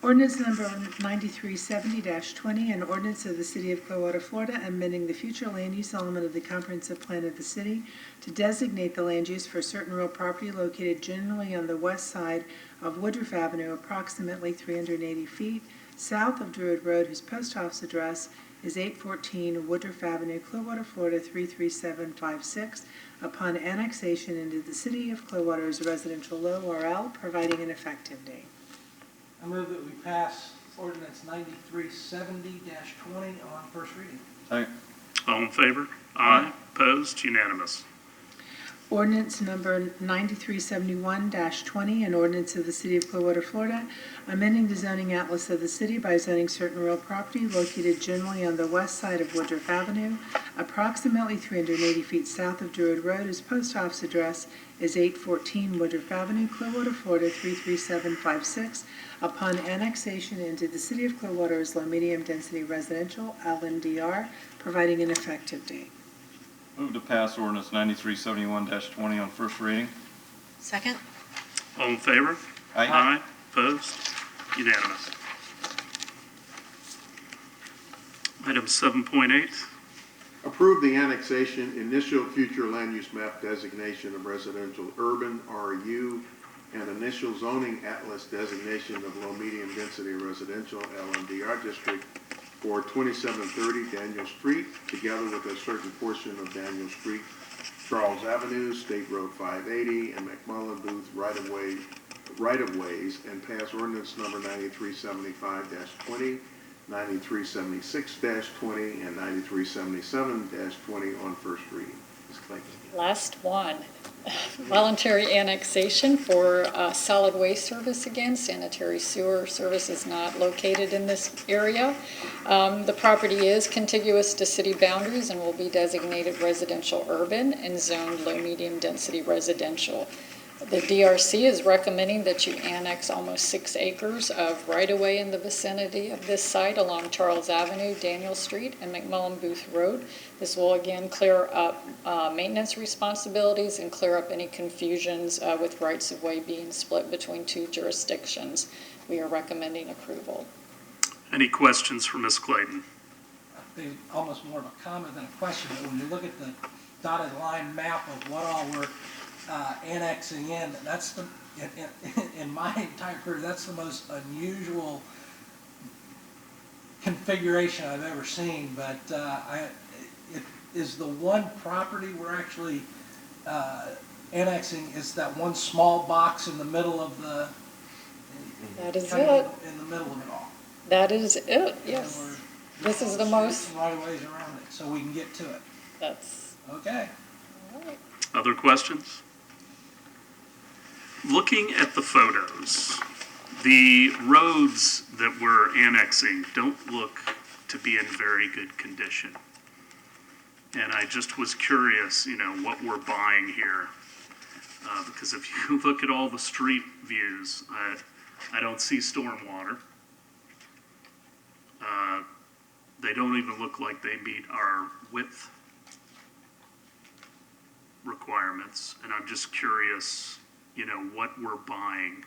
Ordinance number 9370-20, an ordinance of the City of Clearwater, Florida, amending the future land use element of the comprehensive plan of the city to designate the land use for certain real property located generally on the west side of Woodruff Avenue, approximately 380 feet south of Druid Road, whose post office address is 814 Woodruff Avenue, Clearwater, Florida 33756, upon annexation into the City of Clearwater as residential low RL, providing an effective date. I move that we pass ordinance 9370-20 on first reading. Second. All in favor? Aye. Opposed? Unanimous. Ordinance number 9371-20, an ordinance of the City of Clearwater, Florida, amending the zoning atlas of the city by zoning certain real property located generally on the west side of Woodruff Avenue, approximately 380 feet south of Druid Road. His post office address is 814 Woodruff Avenue, Clearwater, Florida 33756, upon annexation into the City of Clearwater as low-medium density residential, LMDR, providing an effective date. Move to pass ordinance 9371-20 on first reading. Second. All in favor? Aye. Opposed? Unanimous. Item 7.8. Approve the annexation, initial future land use map designation of residential urban RU and initial zoning atlas designation of low-medium density residential LMDR district for 2730 Daniel Street, together with a certain portion of Daniel Street, Charles Avenue, State Road 580, and McMullen Booth right-of-ways, and pass ordinance number 9375-20, 9376-20, and 9377-20 on first reading. Ms. Clayton. Last one. Voluntary annexation for solid waste service again. Sanitary sewer service is not located in this area. The property is contiguous to city boundaries and will be designated residential urban and zoned low-medium density residential. The DRC is recommending that you annex almost 6 acres of right-of-way in the vicinity of this site along Charles Avenue, Daniel Street, and McMullen Booth Road. This will again clear up maintenance responsibilities and clear up any confusions with rights-of-way being split between two jurisdictions. We are recommending approval. Any questions for Ms. Clayton? It's almost more of a comment than a question, but when you look at the dotted line map of what all we're annexing in, that's the, in my entire career, that's the most unusual configuration I've ever seen, but it is the one property we're actually annexing is that one small box in the middle of the, That is kind it. of in the middle of it all. That is it, And yes. we're- This is the most, Right of ways around it, so we can get to it. that's, Okay. all right. Other questions? Looking at the photos, the roads that we're annexing don't look to be in very good condition. And I just was curious, what we're buying here. Because if you look at all the street views, I don't see stormwater. They don't even look like they meet our width requirements, and I'm just curious, what we're buying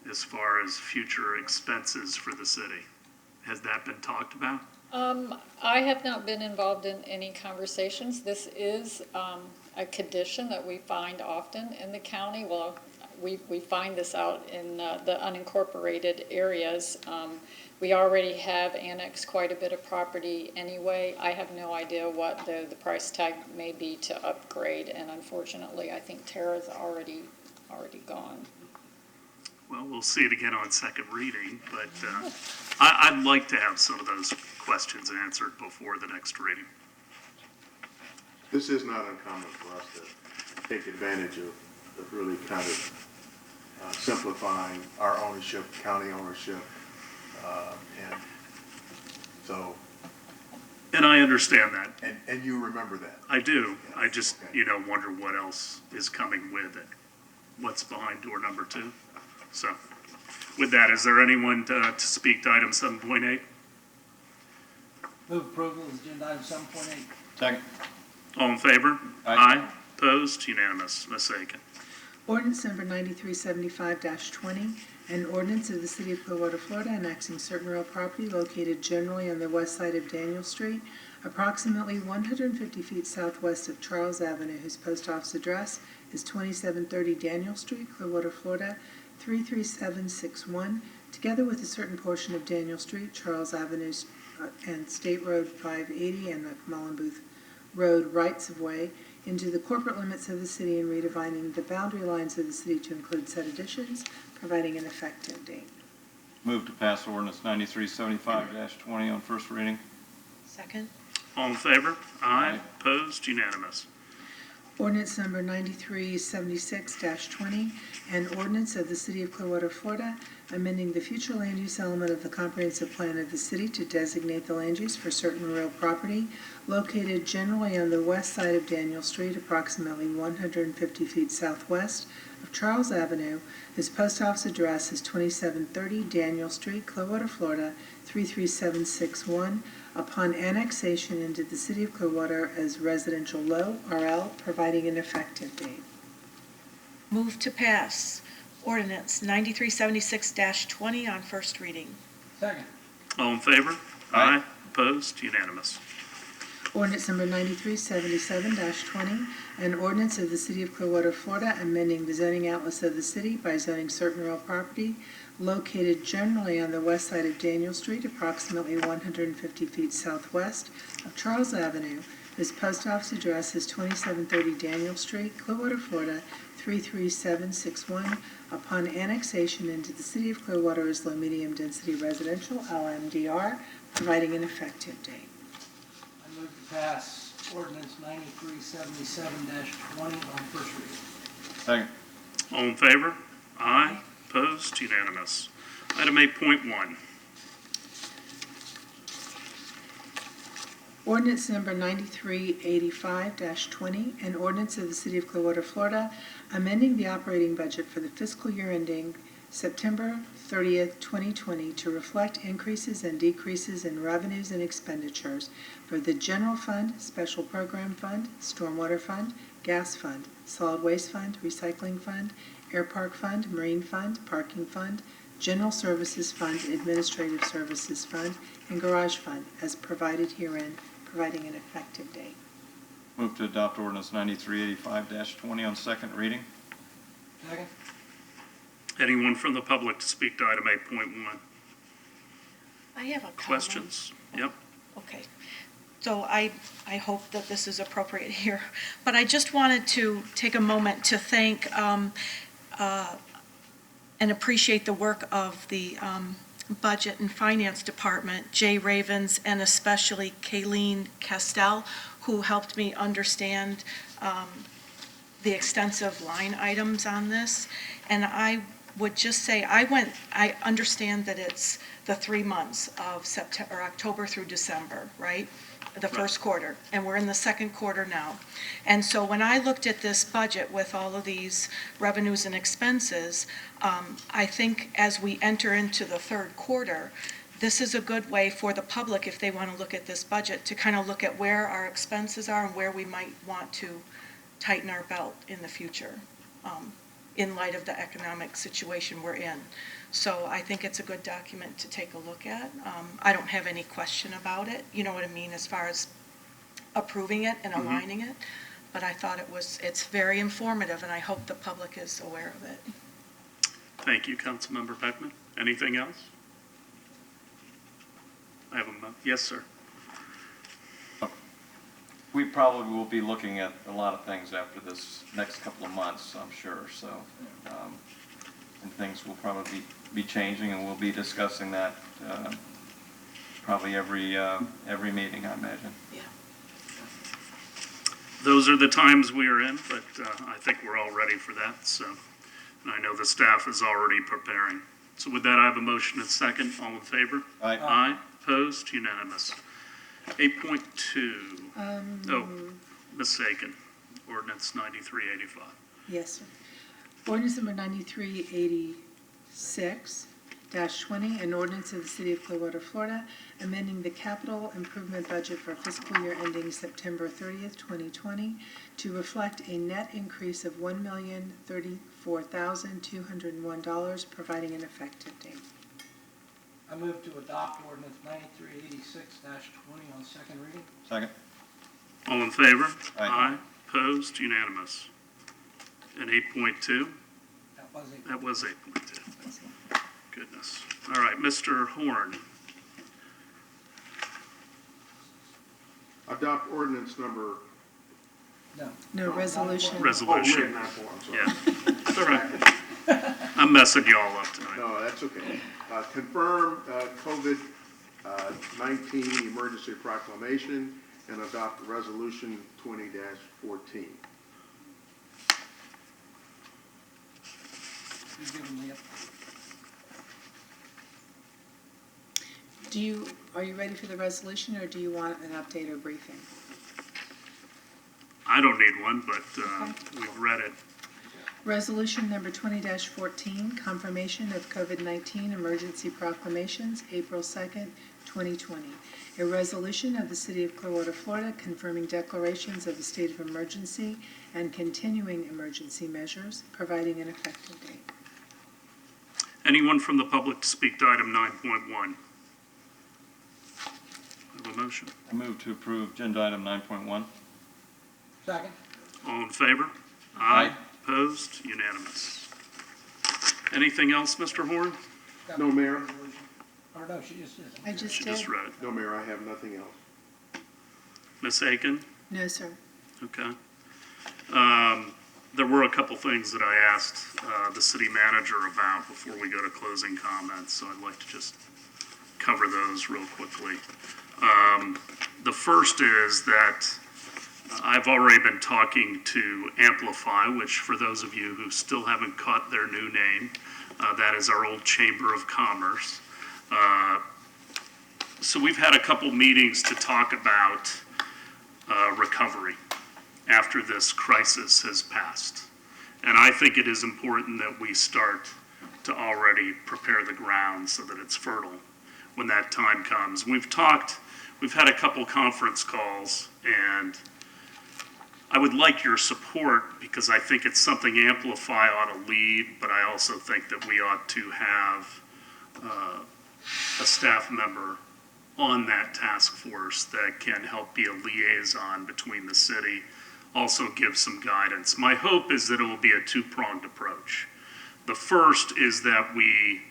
as far as future expenses for the city. Has that been talked about? I have not been involved in any conversations. This is a condition that we find often in the county. Well, we find this out in the unincorporated areas. We already have annexed quite a bit of property anyway. I have no idea what the price tag may be to upgrade, and unfortunately, I think Tara's already gone. Well, we'll see it again on second reading, but I'd like to have some of those questions answered before the next reading. This is not uncommon for us to take advantage of really kind of simplifying our ownership, county ownership, and so. And I understand that. And you remember that. I do. Yes, I just, okay. wonder what else is coming with it. What's behind door number 2? So, with that, is there anyone to speak to item 7.8? Move approval of agenda item 7.8. Second. All in favor? Aye. Opposed? Unanimous. Ms. Aiken. Ordinance number 9375-20, an ordinance of the City of Clearwater, Florida, annexing certain real property located generally on the west side of Daniel Street, approximately 150 feet southwest of Charles Avenue, whose post office address is 2730 Daniel Street, Clearwater, Florida, 33761, together with a certain portion of Daniel Street, Charles Avenue, and State Road 580 and the Mullenbooth Road rights-of-way into the corporate limits of the city and redefining the boundary lines of the city to include said additions, providing an effective date. Move to pass ordinance 9375-20 on first reading. Second. All in favor? Aye. Opposed? Unanimous. Ordinance number 9376-20, an ordinance of the City of Clearwater, Florida, amending the future land use element of the comprehensive plan of the city to designate the land use for certain real property located generally on the west side of Daniel Street, approximately 150 feet southwest of Charles Avenue, whose post office address is 2730 Daniel Street, Clearwater, Florida, 33761, upon annexation into the City of Clearwater as residential low, RL, providing an effective date. Move to pass ordinance 9376-20 on first reading. Second. All in favor? Aye. Opposed? Unanimous. Ordinance number 9377-20, an ordinance of the City of Clearwater, Florida, amending the zoning outlets of the city by zoning certain real property located generally on the west side of Daniel Street, approximately 150 feet southwest of Charles Avenue, whose post office address is 2730 Daniel Street, Clearwater, Florida, 33761, upon annexation into the City of Clearwater as low-medium density residential, LMDR, providing an effective date. I move to pass ordinance 9377-20 on first reading. Second. All in favor? Aye. Opposed? Unanimous. Item 8.1. Ordinance number 9385-20, an ordinance of the City of Clearwater, Florida, amending the operating budget for the fiscal year ending September 30th, 2020 to reflect increases and decreases in revenues and expenditures for the General Fund, Special Program Fund, Stormwater Fund, Gas Fund, Solid Waste Fund, Recycling Fund, Air Park Fund, Marine Fund, Parking Fund, General Services Fund, Administrative Services Fund, and Garage Fund, as provided herein, providing an effective date. Move to adopt ordinance 9385-20 on second reading. Second. Anyone from the public to speak to item 8.1? I have a comment. Questions? Yep. Okay. So I hope that this is appropriate here, but I just wanted to take a moment to thank and appreciate the work of the Budget and Finance Department, Jay Ravens, and especially Kayleen Castell, who helped me understand the extensive line items on this. And I would just say, I understand that it's the 3 months of September, or October through December, right? The first quarter, and we're in the second quarter now. And so when I looked at this budget with all of these revenues and expenses, I think as we enter into the third quarter, this is a good way for the public, if they want to look at this budget, to kind of look at where our expenses are and where we might want to tighten our belt in the future, in light of the economic situation we're in. So I think it's a good document to take a look at. I don't have any question about it, you know what I mean, as far as approving it and aligning it. But I thought it's very informative, and I hope the public is aware of it. Thank you, Councilmember Beckman. Anything else? I have yes, sir. We probably will be looking at a lot of things after this next couple of months, I'm sure, so. And things will probably be changing, and we'll be discussing that probably every meeting, I imagine. Yeah. those are the times we are in, but I think we're all ready for that, so, and I know the staff is already preparing. So with that, I have a motion and second. All in favor? Aye. Aye. Opposed? Unanimous. 8.2. Oh, mistaken. Ordinance 9385. Yes, sir. Ordinance number 9386-20, an ordinance of the City of Clearwater, Florida, amending the capital improvement budget for fiscal year ending September 30th, 2020, to reflect a net increase of $1,034,201, providing an effective date. I move to adopt ordinance 9386-20 on second reading. Second. All in favor? Aye. Opposed? Unanimous. And 8.2? That was it. That was 8.2. Goodness. All right, Mr. Horn. Adopt ordinance number. No, resolution. Resolution. Oh, we're at 9.4, I'm sorry. Yeah, it's all right. I'm messing y'all up tonight. No, that's okay. Confirm COVID-19 emergency proclamation and adopt resolution 20-14. You give them the Are you ready for the resolution, or do you want an update or briefing? I don't need one, but we've read it. Resolution number 20-14, confirmation of COVID-19 emergency proclamations, April 2nd, 2020. A resolution of the City of Clearwater, Florida, confirming declarations of a state of emergency and continuing emergency measures, providing an effective date. Anyone from the public to speak to item 9.1? Have a motion? I move to approve agenda item 9.1. second. All in favor? Aye. Opposed? Unanimous. Anything else, Mr. Horn? No, Mayor. Or no, she just did. I just She did. just read it. No, Mayor, I have nothing else. Ms. Aiken? No, sir. Okay. There were a couple things that I asked the city manager about before we go to closing comments, so I'd like to just cover those real quickly. The first is that I've already been talking to Amplify, which for those of you who still haven't caught their new name, that is our old Chamber of Commerce. So we've had a couple meetings to talk about recovery after this crisis has passed. And I think it is important that we start to already prepare the ground so that it's fertile when that time comes. We've had a couple conference calls, and I would like your support because I think it's something Amplify ought to lead, but I also think that we ought to have a staff member on that task force that can help be a liaison between the city, also give some guidance. My hope is that it will be a two-pronged approach. The first is that we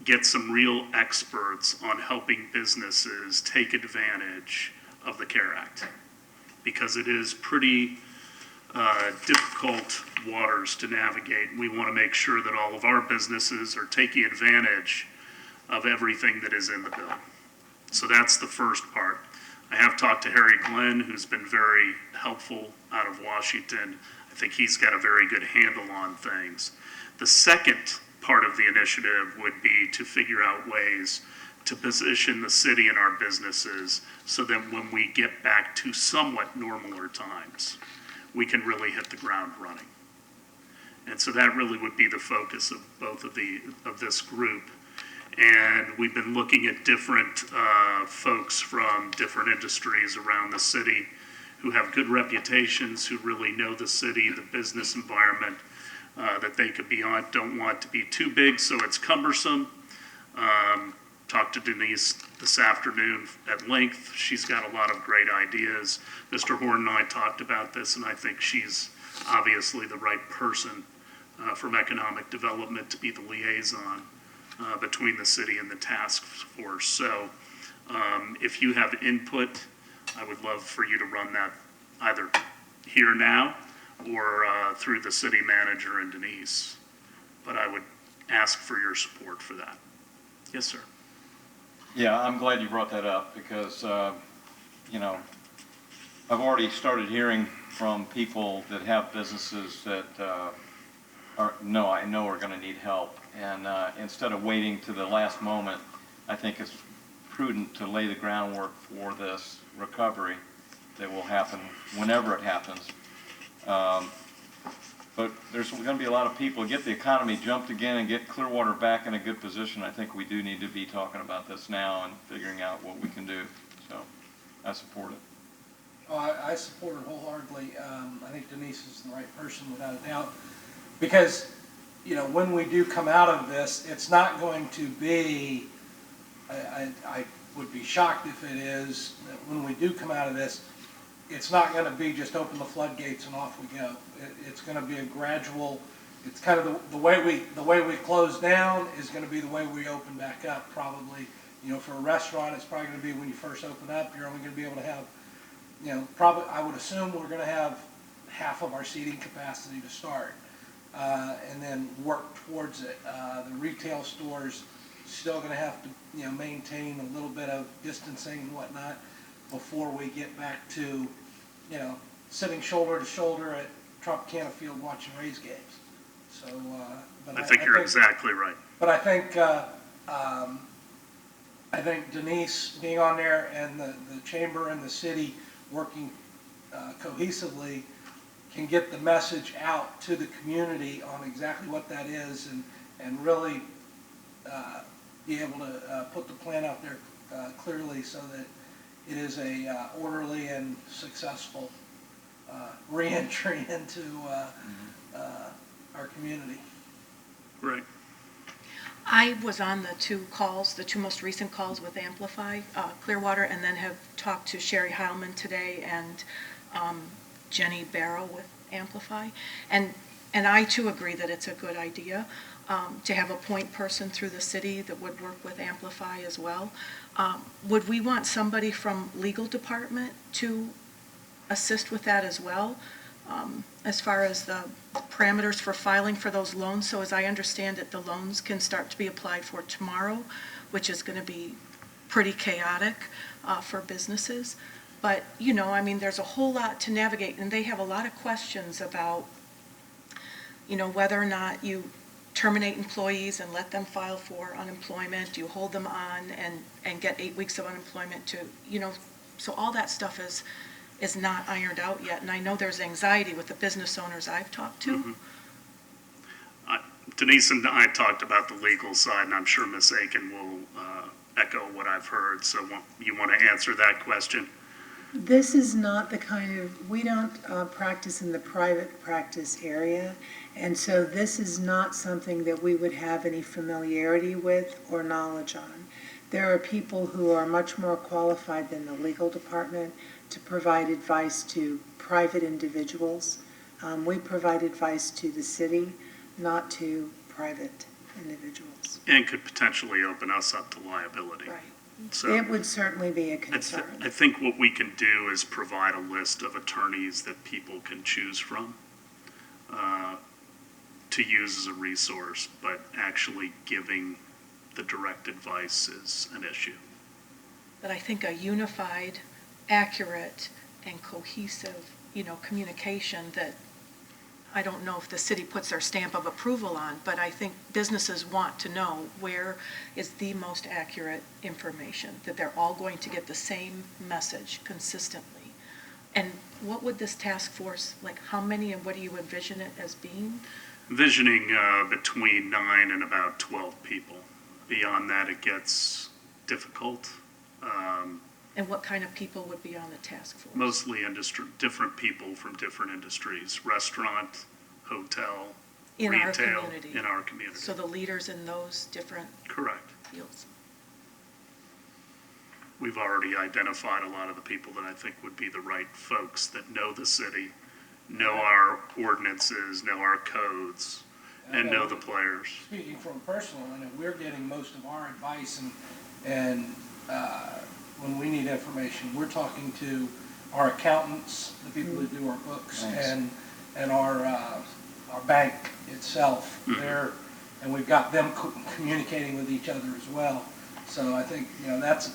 get some real experts on helping businesses take advantage of the CARE Act, because it is pretty difficult waters to navigate. We want to make sure that all of our businesses are taking advantage of everything that is in the bill. So that's the first part. I have talked to Harry Glenn, who's been very helpful out of Washington. I think he's got a very good handle on things. The second part of the initiative would be to figure out ways to position the city and our businesses so that when we get back to somewhat normaler times, we can really hit the ground running. And so that really would be the focus of both of this group. And we've been looking at different folks from different industries around the city who have good reputations, who really know the city, the business environment that they could be on, don't want to be too big so it's cumbersome. Talked to Denise this afternoon at length. She's got a lot of great ideas. Mr. Horn and I talked about this, and I think she's obviously the right person from economic development to be the liaison between the city and the task force. So if you have input, I would love for you to run that either here now or through the city manager and Denise. But I would ask for your support for that. Yes, sir. Yeah, I'm glad you brought that up because, I've already started hearing from people that have businesses that I know are going to need help. And instead of waiting to the last moment, I think it's prudent to lay the groundwork for this recovery that will happen whenever it happens. But there's going to be a lot of people, get the economy jumped again and get Clearwater back in a good position. I think we do need to be talking about this now and figuring out what we can do. So I support it. Oh, I support it wholeheartedly. I think Denise is the right person without a doubt. Because, you know, when we do come out of this, it's not going to be, I would be shocked if it is, that when we do come out of this, it's not going to be just open the floodgates and off we go. It's going to be a gradual, it's kind of the way we close down is going to be the way we open back up probably. You know, for a restaurant, it's probably going to be when you first open up, you're only going to be able to have, you know, probably, I would assume we're going to have half of our seating capacity to start, and then work towards it. The retail stores still going to have to, you know, maintain a little bit of distancing and whatnot before we get back to, you know, sitting shoulder to shoulder at Tropicana Field watching Rays games. So, but I think you're exactly right. But I think Denise being on there and the chamber and the city working cohesively can get the message out to the community on exactly what that is and really be able to put the plan out there clearly so that it is a orderly and successful re-entry into our community. Right. I was on the two most recent calls with Amplify Clearwater, and then have talked to Sherry Heilman today and Jenny Barrow with Amplify. And I too agree that it's a good idea to have a point person through the city that would work with Amplify as well. Would we want somebody from legal department to assist with that as well? As far as the parameters for filing for those loans. So as I understand it, the loans can start to be applied for tomorrow, which is going to be pretty chaotic for businesses. But, you know, I mean, there's a whole lot to navigate, and they have a lot of questions about, you know, whether or not you terminate employees and let them file for unemployment, do you hold them on and get 8 weeks of unemployment to, you know, so all that stuff is not ironed out yet. And I know there's anxiety with the business owners I've talked to. Mm-hmm. Denise and I talked about the legal side, and I'm sure Ms. Aiken will echo what I've heard. So you want to answer that question? This is not the kind of, we don't practice in the private practice area, and so this is not something that we would have any familiarity with or knowledge on. There are people who are much more qualified than the legal department to provide advice to private individuals. We provide advice to the city, not to private individuals. And could potentially open us up to liability. Right. So It would certainly be a concern. I think what we can do is provide a list of attorneys that people can choose from to use as a resource, but actually giving the direct advice is an issue. But I think a unified, accurate, and cohesive, you know, communication that I don't know if the city puts their stamp of approval on, but I think businesses want to know where is the most accurate information, that they're all going to get the same message consistently. And what would this task force, like how many and what do you envision it as being? Envisioning between 9 and about 12 people. Beyond that, it gets difficult. And what kind of people would be on the task force? Mostly different people from different industries, restaurant, hotel, retail. In our community. So the leaders in those different Correct. fields. We've already identified a lot of the people that I think would be the right folks that know the city, know our ordinances, know our codes, and know the players. Speaking from personal, I know we're getting most of our advice and when we need information, we're talking to our accountants, the people that do our books, and our bank itself. Mm-hmm. And we've got them communicating with each other as well. So I think, you know, that's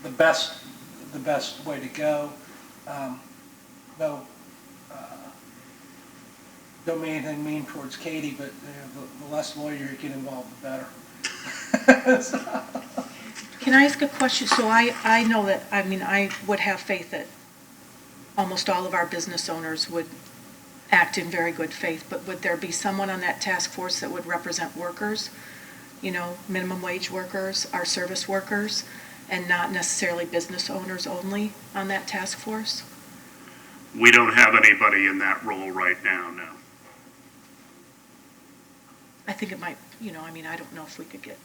the best way to go. No, don't mean anything mean towards Katie, but the less lawyer you get involved, the better. Can I ask a question? So I know that, I mean, I would have faith that almost all of our business owners would act in very good faith, but would there be someone on that task force that would represent workers? You know, minimum wage workers, our service workers, and not necessarily business owners only on that task force? We don't have anybody in that role right now, no. I think it might, you know, I mean, I don't know if we could get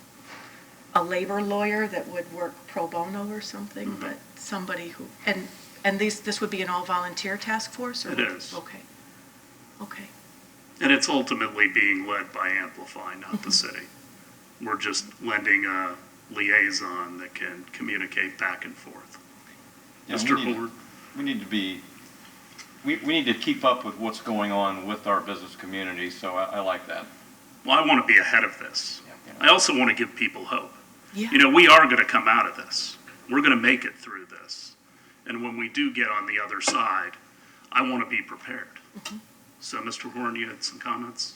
a labor lawyer that would work pro bono or something, but somebody who, and this would be an all-volunteer task force? Or It is. Okay. Okay. And it's ultimately being led by Amplify, not the city. We're just lending a liaison that can communicate back and forth. Yeah, Mr. we need- Horde? We need to be, we need to keep up with what's going on with our business community, so I like that. Well, I want to be ahead of this. I also want to give people hope. Yeah. You know, we are going to come out of this. We're going to make it through this. And when we do get on the other side, I want to be prepared. So, Mr. Horn, you had some comments?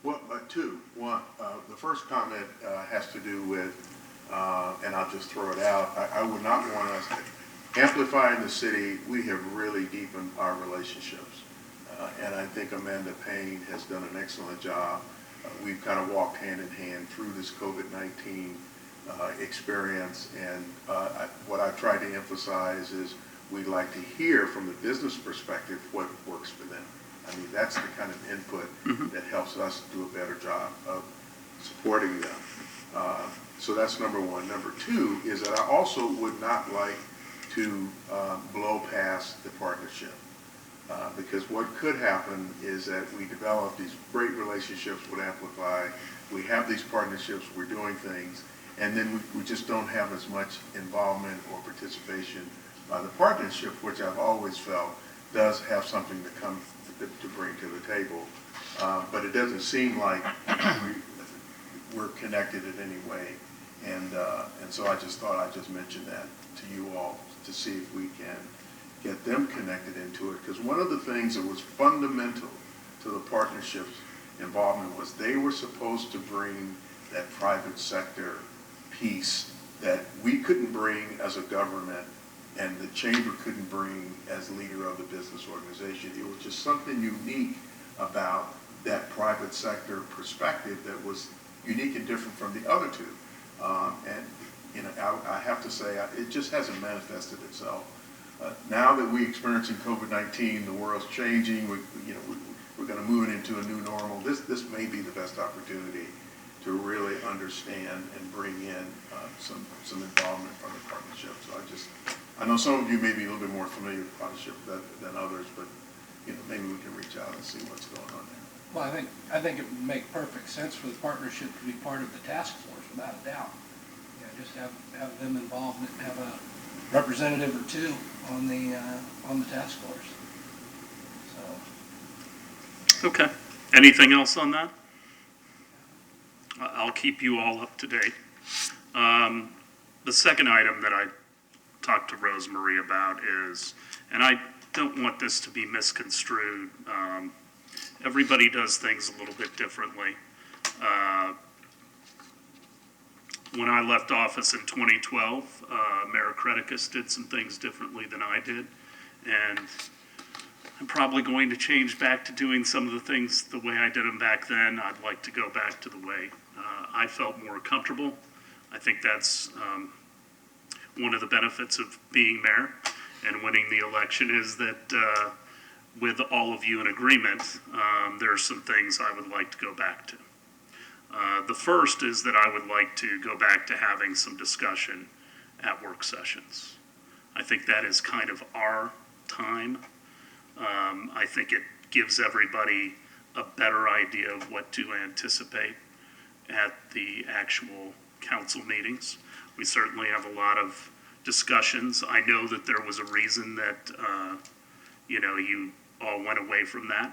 Well, two. One, the first comment has to do with, and I'll just throw it out, I would not want us to amplify in the city. We have really deepened our relationships. And I think Amanda Payne has done an excellent job. We've kind of walked hand in hand through this COVID-19 experience. And what I've tried to emphasize is we'd like to hear from the business perspective what works for them. I mean, that's the kind of input that helps us do a better job of supporting them. So that's number one. Number two is that I also would not like to blow past the partnership. Because what could happen is that we develop these great relationships with Amplify, we have these partnerships, we're doing things, and then we just don't have as much involvement or participation by the partnership, which I've always felt does have something to come to bring to the table. But it doesn't seem like we're connected in any way. And so I just thought I'd just mention that to you all to see if we can get them connected into it. Because one of the things that was fundamental to the partnership's involvement was they were supposed to bring that private sector piece that we couldn't bring as a government and the chamber couldn't bring as leader of the business organization. It was just something unique about that private sector perspective that was unique and different from the other two. And you know, I have to say, it just hasn't manifested itself. Now that we're experiencing COVID-19, the world's changing. We're going to move it into a new normal. This may be the best opportunity to really understand and bring in some involvement from the partnership. So I know some of you may be a little bit more familiar with the partnership than others, but you know, maybe we can reach out and see what's going on there. Well, I think it would make perfect sense for the partnership to be part of the task force, without a doubt. You know, just have them involved and have a representative or two on the task force. So. Okay. Anything else on that? I'll keep you all up to date. The second item that I talked to Rosemary about is, and I don't want this to be misconstrued, everybody does things a little bit differently. When I left office in 2012, Mayor Creticus did some things differently than I did, and I'm probably going to change back to doing some of the things the way I did them back then. I'd like to go back to the way I felt more comfortable. I think that's one of the benefits of being mayor and winning the election is that with all of you in agreement, there are some things I would like to go back to. The first is that I would like to go back to having some discussion at work sessions. I think that is kind of our time. I think it gives everybody a better idea of what to anticipate at the actual council meetings. We certainly have a lot of discussions. I know that there was a reason that, you all went away from that.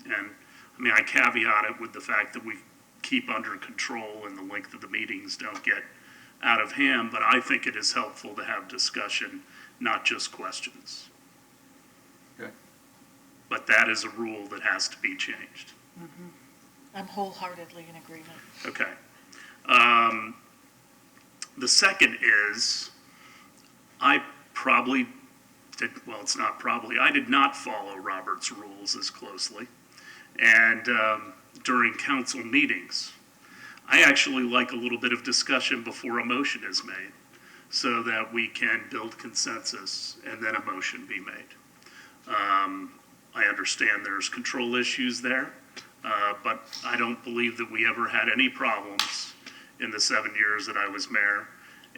And I mean, I caveat it with the fact that we keep under control and the length of the meetings don't get out of hand, but I think it is helpful to have discussion, not just questions. but that is a rule that has to be changed. I'm wholeheartedly in agreement. Okay. The second is, I probably did, well, it's not probably, I did not follow Robert's rules as closely. And during council meetings, I actually like a little bit of discussion before a motion is made, so that we can build consensus and then a motion be made. I understand there's control issues there, but I don't believe that we ever had any problems in the 7 years that I was mayor.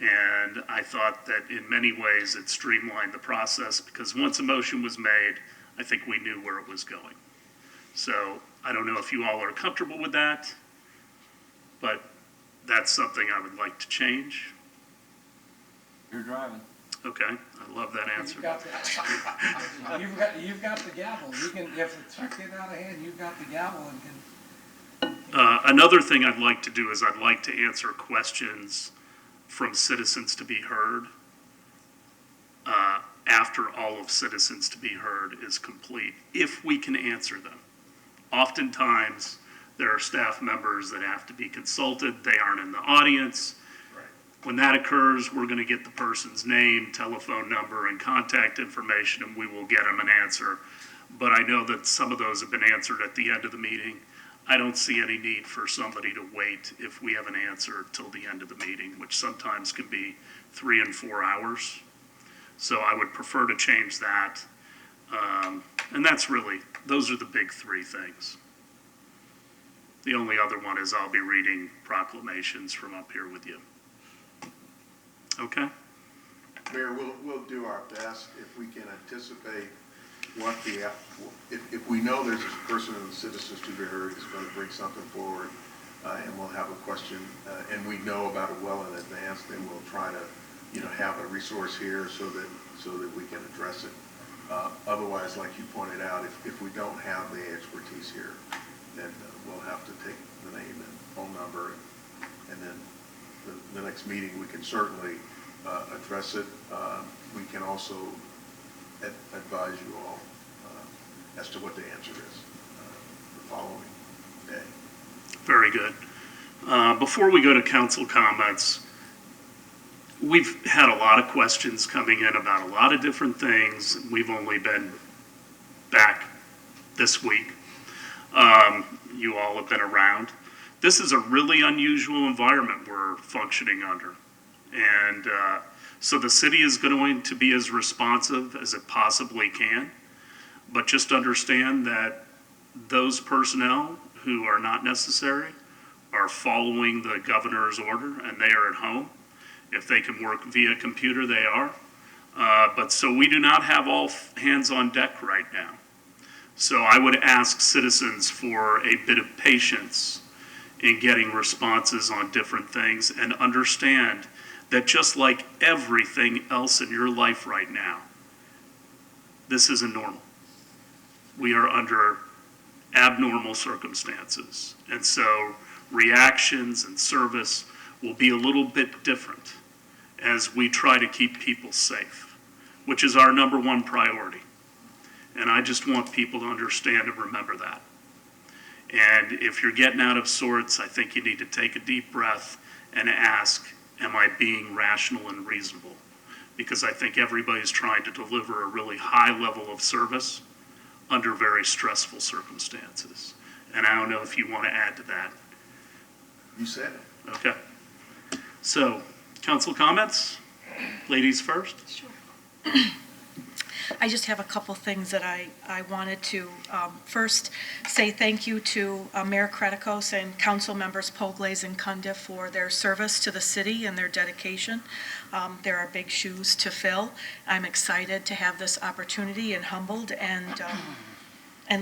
And I thought that in many ways it streamlined the process, because once a motion was made, I think we knew where it was going. So I don't know if you all are comfortable with that, but that's something I would like to change. You're driving. Okay, I love that answer. You've got the gavel. You can, if the truck get out of hand, you've got the gavel and can. Another thing I'd like to do is I'd like to answer questions from citizens to be heard after all of citizens to be heard is complete, if we can answer them. Oftentimes, there are staff members that have to be consulted. They aren't in the audience. When that occurs, we're going to get the person's name, telephone number, and contact information, and we will get them an answer. But I know that some of those have been answered at the end of the meeting. I don't see any need for somebody to wait if we have an answer till the end of the meeting, which sometimes can be 3 and 4 hours. So I would prefer to change that. And that's really, those are the big 3 things. The only other one is I'll be reading proclamations from up here with you. Okay? Mayor, we'll do our best if we can anticipate what the, if we know there's a person in the citizens to be heard who's going to bring something forward, and we'll have a question, and we know about it well in advance, then we'll try to, have a resource here so that we can address it. Otherwise, like you pointed out, if we don't have the expertise here, then we'll have to take the name and phone number, and then the next meeting we can certainly address it. We can also advise you all as to what the answer is the following day. Very good. Before we go to council comments, we've had a lot of questions coming in about a lot of different things. We've only been back this week. You all have been around. This is a really unusual environment we're functioning under. And so the city is going to be as responsive as it possibly can. But just understand that those personnel who are not necessary are following the governor's order, and they are at home. If they can work via computer, they are. But so we do not have all hands on deck right now. So I would ask citizens for a bit of patience in getting responses on different things, and understand that just like everything else in your life right now, this isn't normal. We are under abnormal circumstances. And so reactions and service will be a little bit different as we try to keep people safe, which is our number 1 priority. And I just want people to understand and remember that. And if you're getting out of sorts, I think you need to take a deep breath and ask, am I being rational and reasonable? Because I think everybody's trying to deliver a really high level of service under very stressful circumstances. And I don't know if you want to add to that. You said it. Okay. So, council comments? Ladies first? Sure. I just have a couple things that I wanted to first say thank you to Mayor Kretikos and council members Poglaze and Cundiff for their service to the city and their dedication. There are big shoes to fill. I'm excited to have this opportunity and humbled and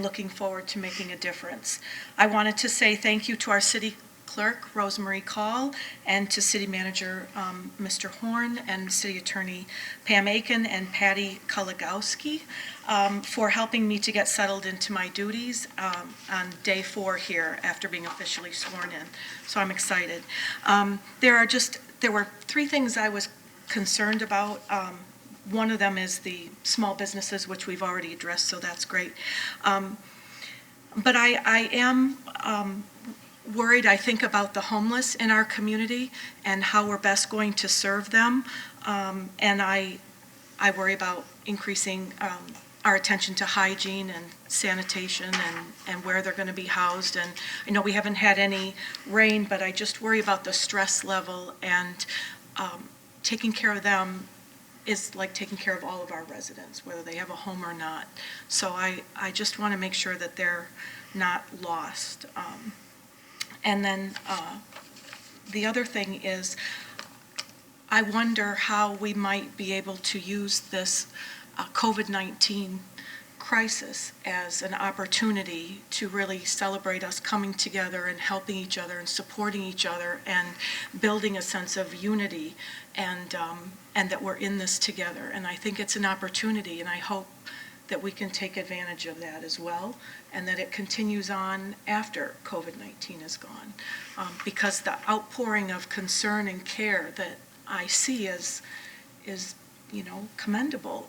looking forward to making a difference. I wanted to say thank you to our city clerk, Rosemary Call, and to city manager, Mr. Horn, and city attorney Pam Aiken and Patty Kuligowski for helping me to get settled into my duties on day 4 here after being officially sworn in. So I'm excited. There were 3 things I was concerned about One of them is the small businesses, which we've already addressed, so that's great. But I am worried, I think, about the homeless in our community and how we're best going to serve them. And I worry about increasing our attention to hygiene and sanitation and where they're going to be housed. And I know we haven't had any rain, but I just worry about the stress level, and taking care of them is like taking care of all of our residents, whether they have a home or not. So I just want to make sure that they're not lost. And then the other thing is, I wonder how we might be able to use this COVID-19 crisis as an opportunity to really celebrate us coming together and helping each other and supporting each other and building a sense of unity, and that we're in this together. And I think it's an opportunity, and I hope that we can take advantage of that as well, and that it continues on after COVID-19 is gone. Because the outpouring of concern and care that I see is commendable.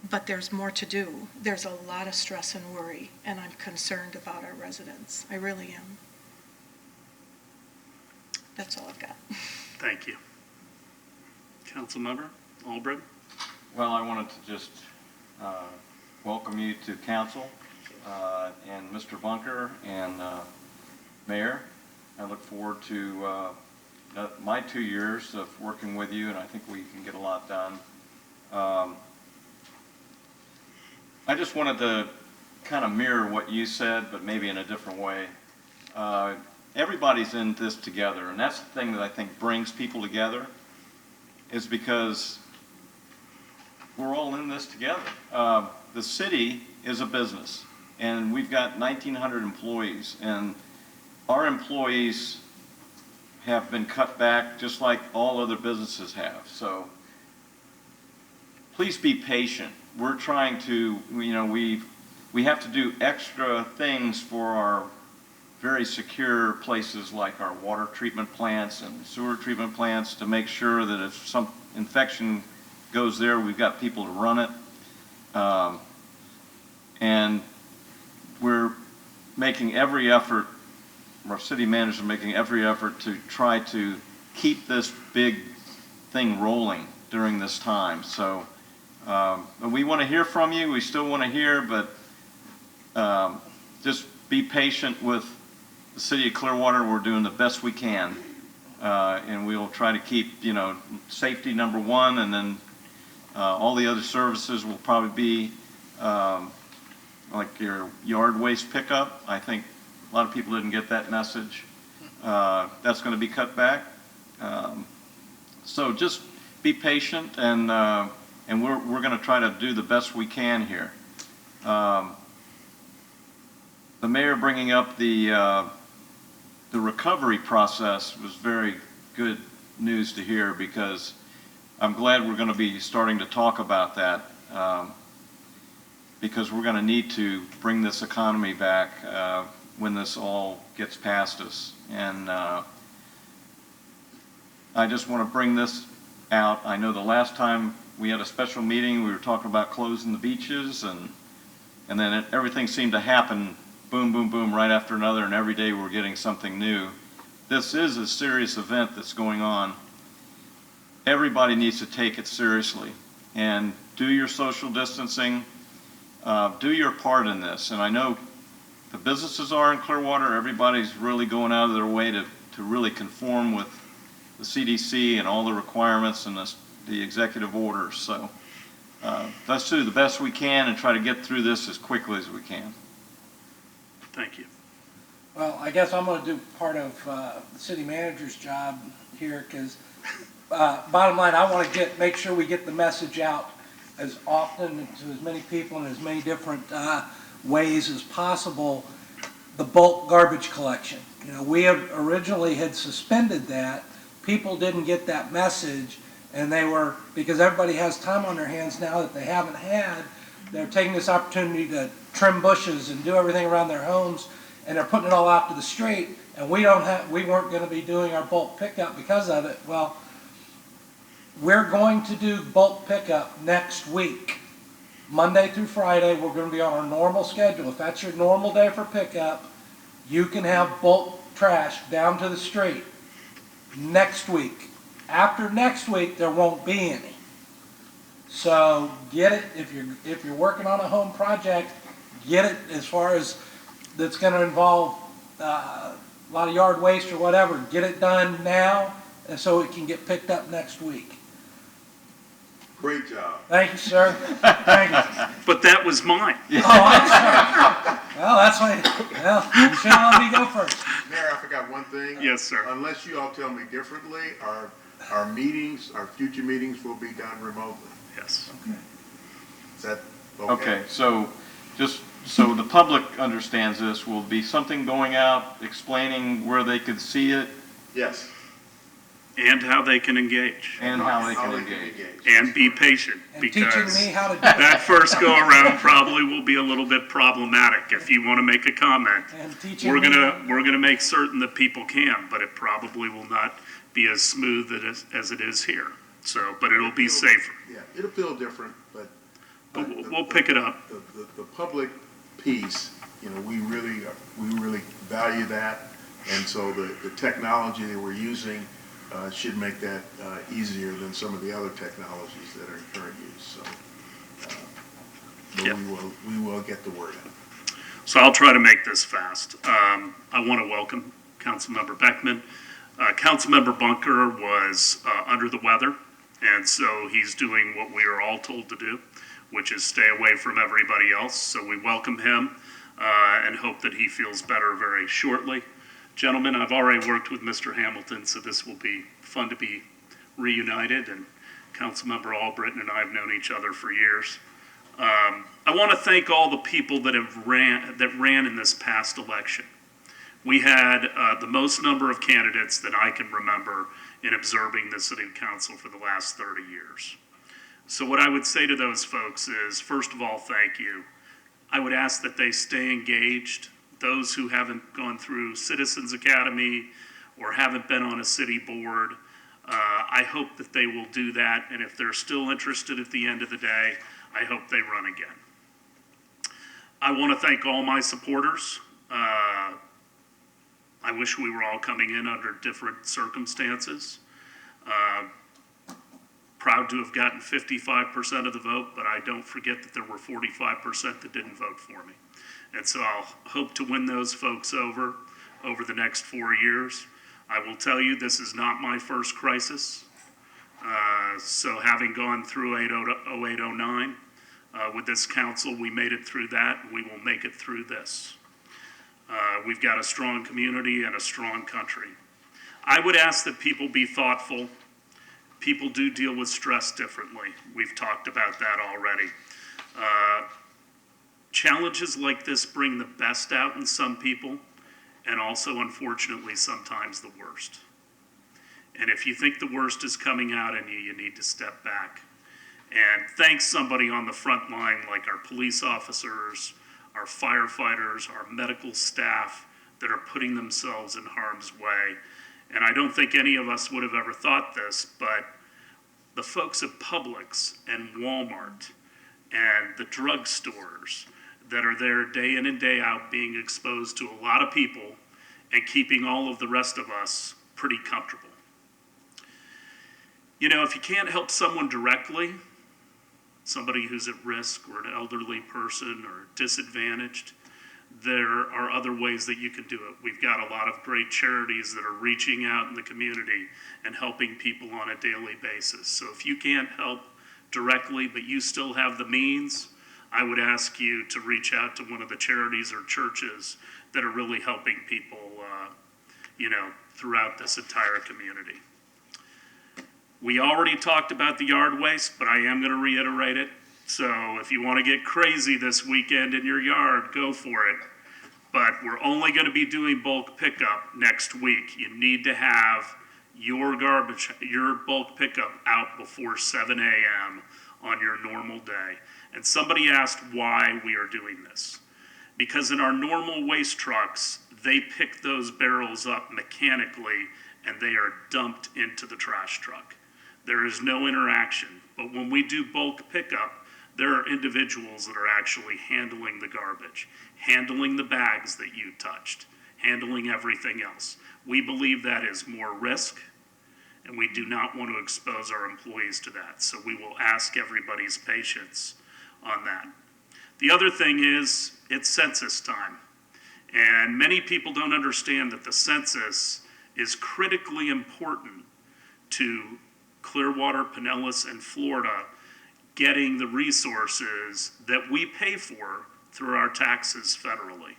But there's more to do. There's a lot of stress and worry, and I'm concerned about our residents. I really am. That's all I've got. Thank you. Councilmember Albrecht? Well, I wanted to just welcome you to council, and Mr. Bunker and Mayor. I look forward to my 2 years of working with you, and I think we can get a lot done. I just wanted to kind of mirror what you said, but maybe in a different way. Everybody's in this together, and that's the thing that I think brings people together, is because we're all in this together. The city is a business, and we've got 1,900 employees, and our employees have been cut back just like all other businesses have. So please be patient. We're trying to, we have to do extra things for our very secure places like our water treatment plants and sewer treatment plants to make sure that if some infection goes there, we've got people to run it. And we're making every effort, our city manager is making every effort to try to keep this big thing rolling during this time. So we want to hear from you. We still want to hear, but just be patient with the city of Clearwater. We're doing the best we can, and we'll try to keep, safety number one, and then all the other services will probably be like your yard waste pickup. I think a lot of people didn't get that message. That's going to be cut back. So just be patient, and we're going to try to do the best we can here. The mayor bringing up the recovery process was very good news to hear, because I'm glad we're going to be starting to talk about that, because we're going to need to bring this economy back when this all gets past us. And I just want to bring this out. I know the last time we had a special meeting, we were talking about closing the beaches, and then everything seemed to happen boom, boom, boom, right after another, and every day we're getting something new. This is a serious event that's going on. Everybody needs to take it seriously and do your social distancing, do your part in this. And I know the businesses are in Clearwater. Everybody's really going out of their way to really conform with the CDC and all the requirements and the executive orders. So let's do the best we can and try to get through this as quickly as we can. Thank you. Well, I guess I'm going to do part of the city manager's job here, because bottom line, I want to make sure we get the message out as often to as many people in as many different ways as possible. The bulk garbage collection. We originally had suspended that. People didn't get that message, and because everybody has time on their hands now that they haven't had, they're taking this opportunity to trim bushes and do everything around their homes, and they're putting it all out to the street, and we weren't going to be doing our bulk pickup because of it. Well, We're going to do bulk pickup next week. Monday through Friday, we're gonna be on our normal schedule. If that's your normal day for pickup, you can have bulk trash down to the street next week. After next week, there won't be any. So get it, if you're working on a home project, get it as far as that's gonna involve a lot of yard waste or whatever, get it done now, and so it can get picked up next week. Great job. Thank you, sir. Thank you. But that was mine. Oh, I'm sorry. Well, that's why, well, you should let me go first. Mayor, I forgot one thing. Yes, sir. Unless you all tell me differently, our meetings, our future meetings will be done remotely. Yes. Is that okay? Okay, so just so the public understands this, will be something going out explaining where they could see it Yes. And how they can engage. and how they can engage. And be patient, And because teaching me how to do that it. first go around probably will be a little bit problematic. If you want to make a comment, And teaching we're me. gonna make certain that people can, but it probably will not be as smooth as it is here. So, but it'll be safer. Yeah, it'll feel different, but. But we'll pick it up. The public piece, you know, we really value that. And so the technology that we're using should make that easier than some of the other technologies that are in current use, so. But Yeah. we will get the word out. So I'll try to make this fast. I want to welcome Councilmember Beckman. Councilmember Bunker was under the weather, and so he's doing what we are all told to do, which is stay away from everybody else. So we welcome him and hope that he feels better very shortly. Gentlemen, I've already worked with Mr. Hamilton, so this will be fun to be reunited, and Councilmember Albritton and I have known each other for years. I want to thank all the people that ran in this past election. We had the most number of candidates that I can remember in observing the city council for the last 30 years. So what I would say to those folks is, first of all, thank you. I would ask that they stay engaged. Those who haven't gone through Citizens Academy or haven't been on a city board, I hope that they will do that. And if they're still interested at the end of the day, I hope they run again. I want to thank all my supporters. I wish we were all coming in under different circumstances. Proud to have gotten 55% of the vote, but I don't forget that there were 45% that didn't vote for me. And so I'll hope to win those folks over the next 4 years. I will tell you, this is not my first crisis. So having gone through 0809 with this council, we made it through that, and we will make it through this. We've got a strong community and a strong country. I would ask that people be thoughtful. People do deal with stress differently. We've talked about that already. Challenges like this bring the best out in some people, and also, unfortunately, sometimes the worst. And if you think the worst is coming out in you, you need to step back and thank somebody on the front line, like our police officers, our firefighters, our medical staff that are putting themselves in harm's way. And I don't think any of us would have ever thought this, but the folks at Publix and Walmart and the drugstores that are there day in and day out being exposed to a lot of people and keeping all of the rest of us pretty comfortable. You know, if you can't help someone directly, somebody who's at risk or an elderly person or disadvantaged, there are other ways that you can do it. We've got a lot of great charities that are reaching out in the community and helping people on a daily basis. So if you can't help directly, but you still have the means, I would ask you to reach out to one of the charities or churches that are really helping people, throughout this entire community. We already talked about the yard waste, but I am going to reiterate it. So if you want to get crazy this weekend in your yard, go for it. But we're only going to be doing bulk pickup next week. You need to have your bulk pickup out before 7 a.m. on your normal day. And somebody asked why we are doing this. Because in our normal waste trucks, they pick those barrels up mechanically and they are dumped into the trash truck. There is no interaction. But when we do bulk pickup, there are individuals that are actually handling the garbage, handling the bags that you touched, handling everything else. We believe that is more risk, and we do not want to expose our employees to that. So we will ask everybody's patience on that. The other thing is, it's census time. And many people don't understand that the census is critically important to Clearwater, Pinellas, and Florida getting the resources that we pay for through our taxes federally.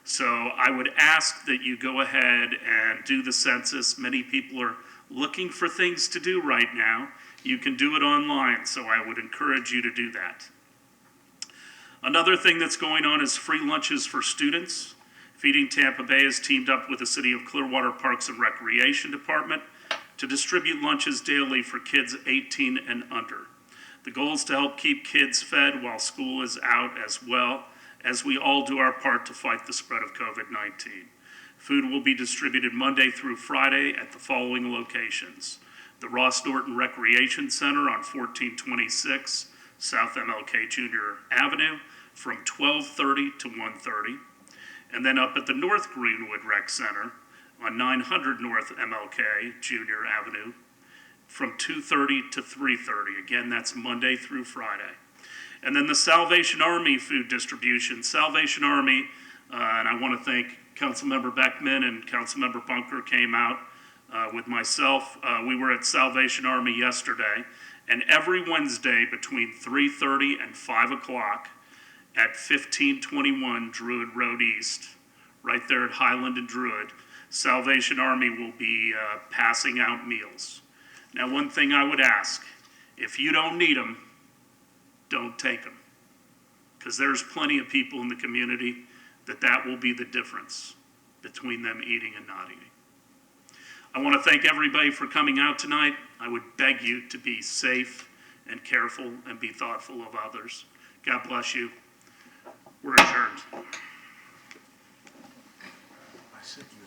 So I would ask that you go ahead and do the census. Many people are looking for things to do right now. You can do it online, so I would encourage you to do that. Another thing that's going on is free lunches for students. Feeding Tampa Bay has teamed up with the City of Clearwater Parks and Recreation Department to distribute lunches daily for kids 18 and under. The goal is to help keep kids fed while school is out, as well as we all do our part to fight the spread of COVID-19. Food will be distributed Monday through Friday at the following locations: the Ross Norton Recreation Center on 1426 South MLK Jr. Avenue from 12:30 to 1:30, and then up at the North Greenwood Rec Center on 900 North MLK Jr. Avenue from 2:30 to 3:30. Again, that's Monday through Friday. And then the Salvation Army food distribution. Salvation Army, and I want to thank Councilmember Beckman and Councilmember Bunker came out with myself. We were at Salvation Army yesterday, and every Wednesday between 3:30 and 5 o'clock at 1521 Druid Road East, right there at Highland and Druid, Salvation Army will be passing out meals. Now, one thing I would ask, if you don't need them, don't take them. Because there's plenty of people in the community that will be the difference between them eating and not eating. I want to thank everybody for coming out tonight. I would beg you to be safe and careful and be thoughtful of others. God bless you. We're adjourned. I said you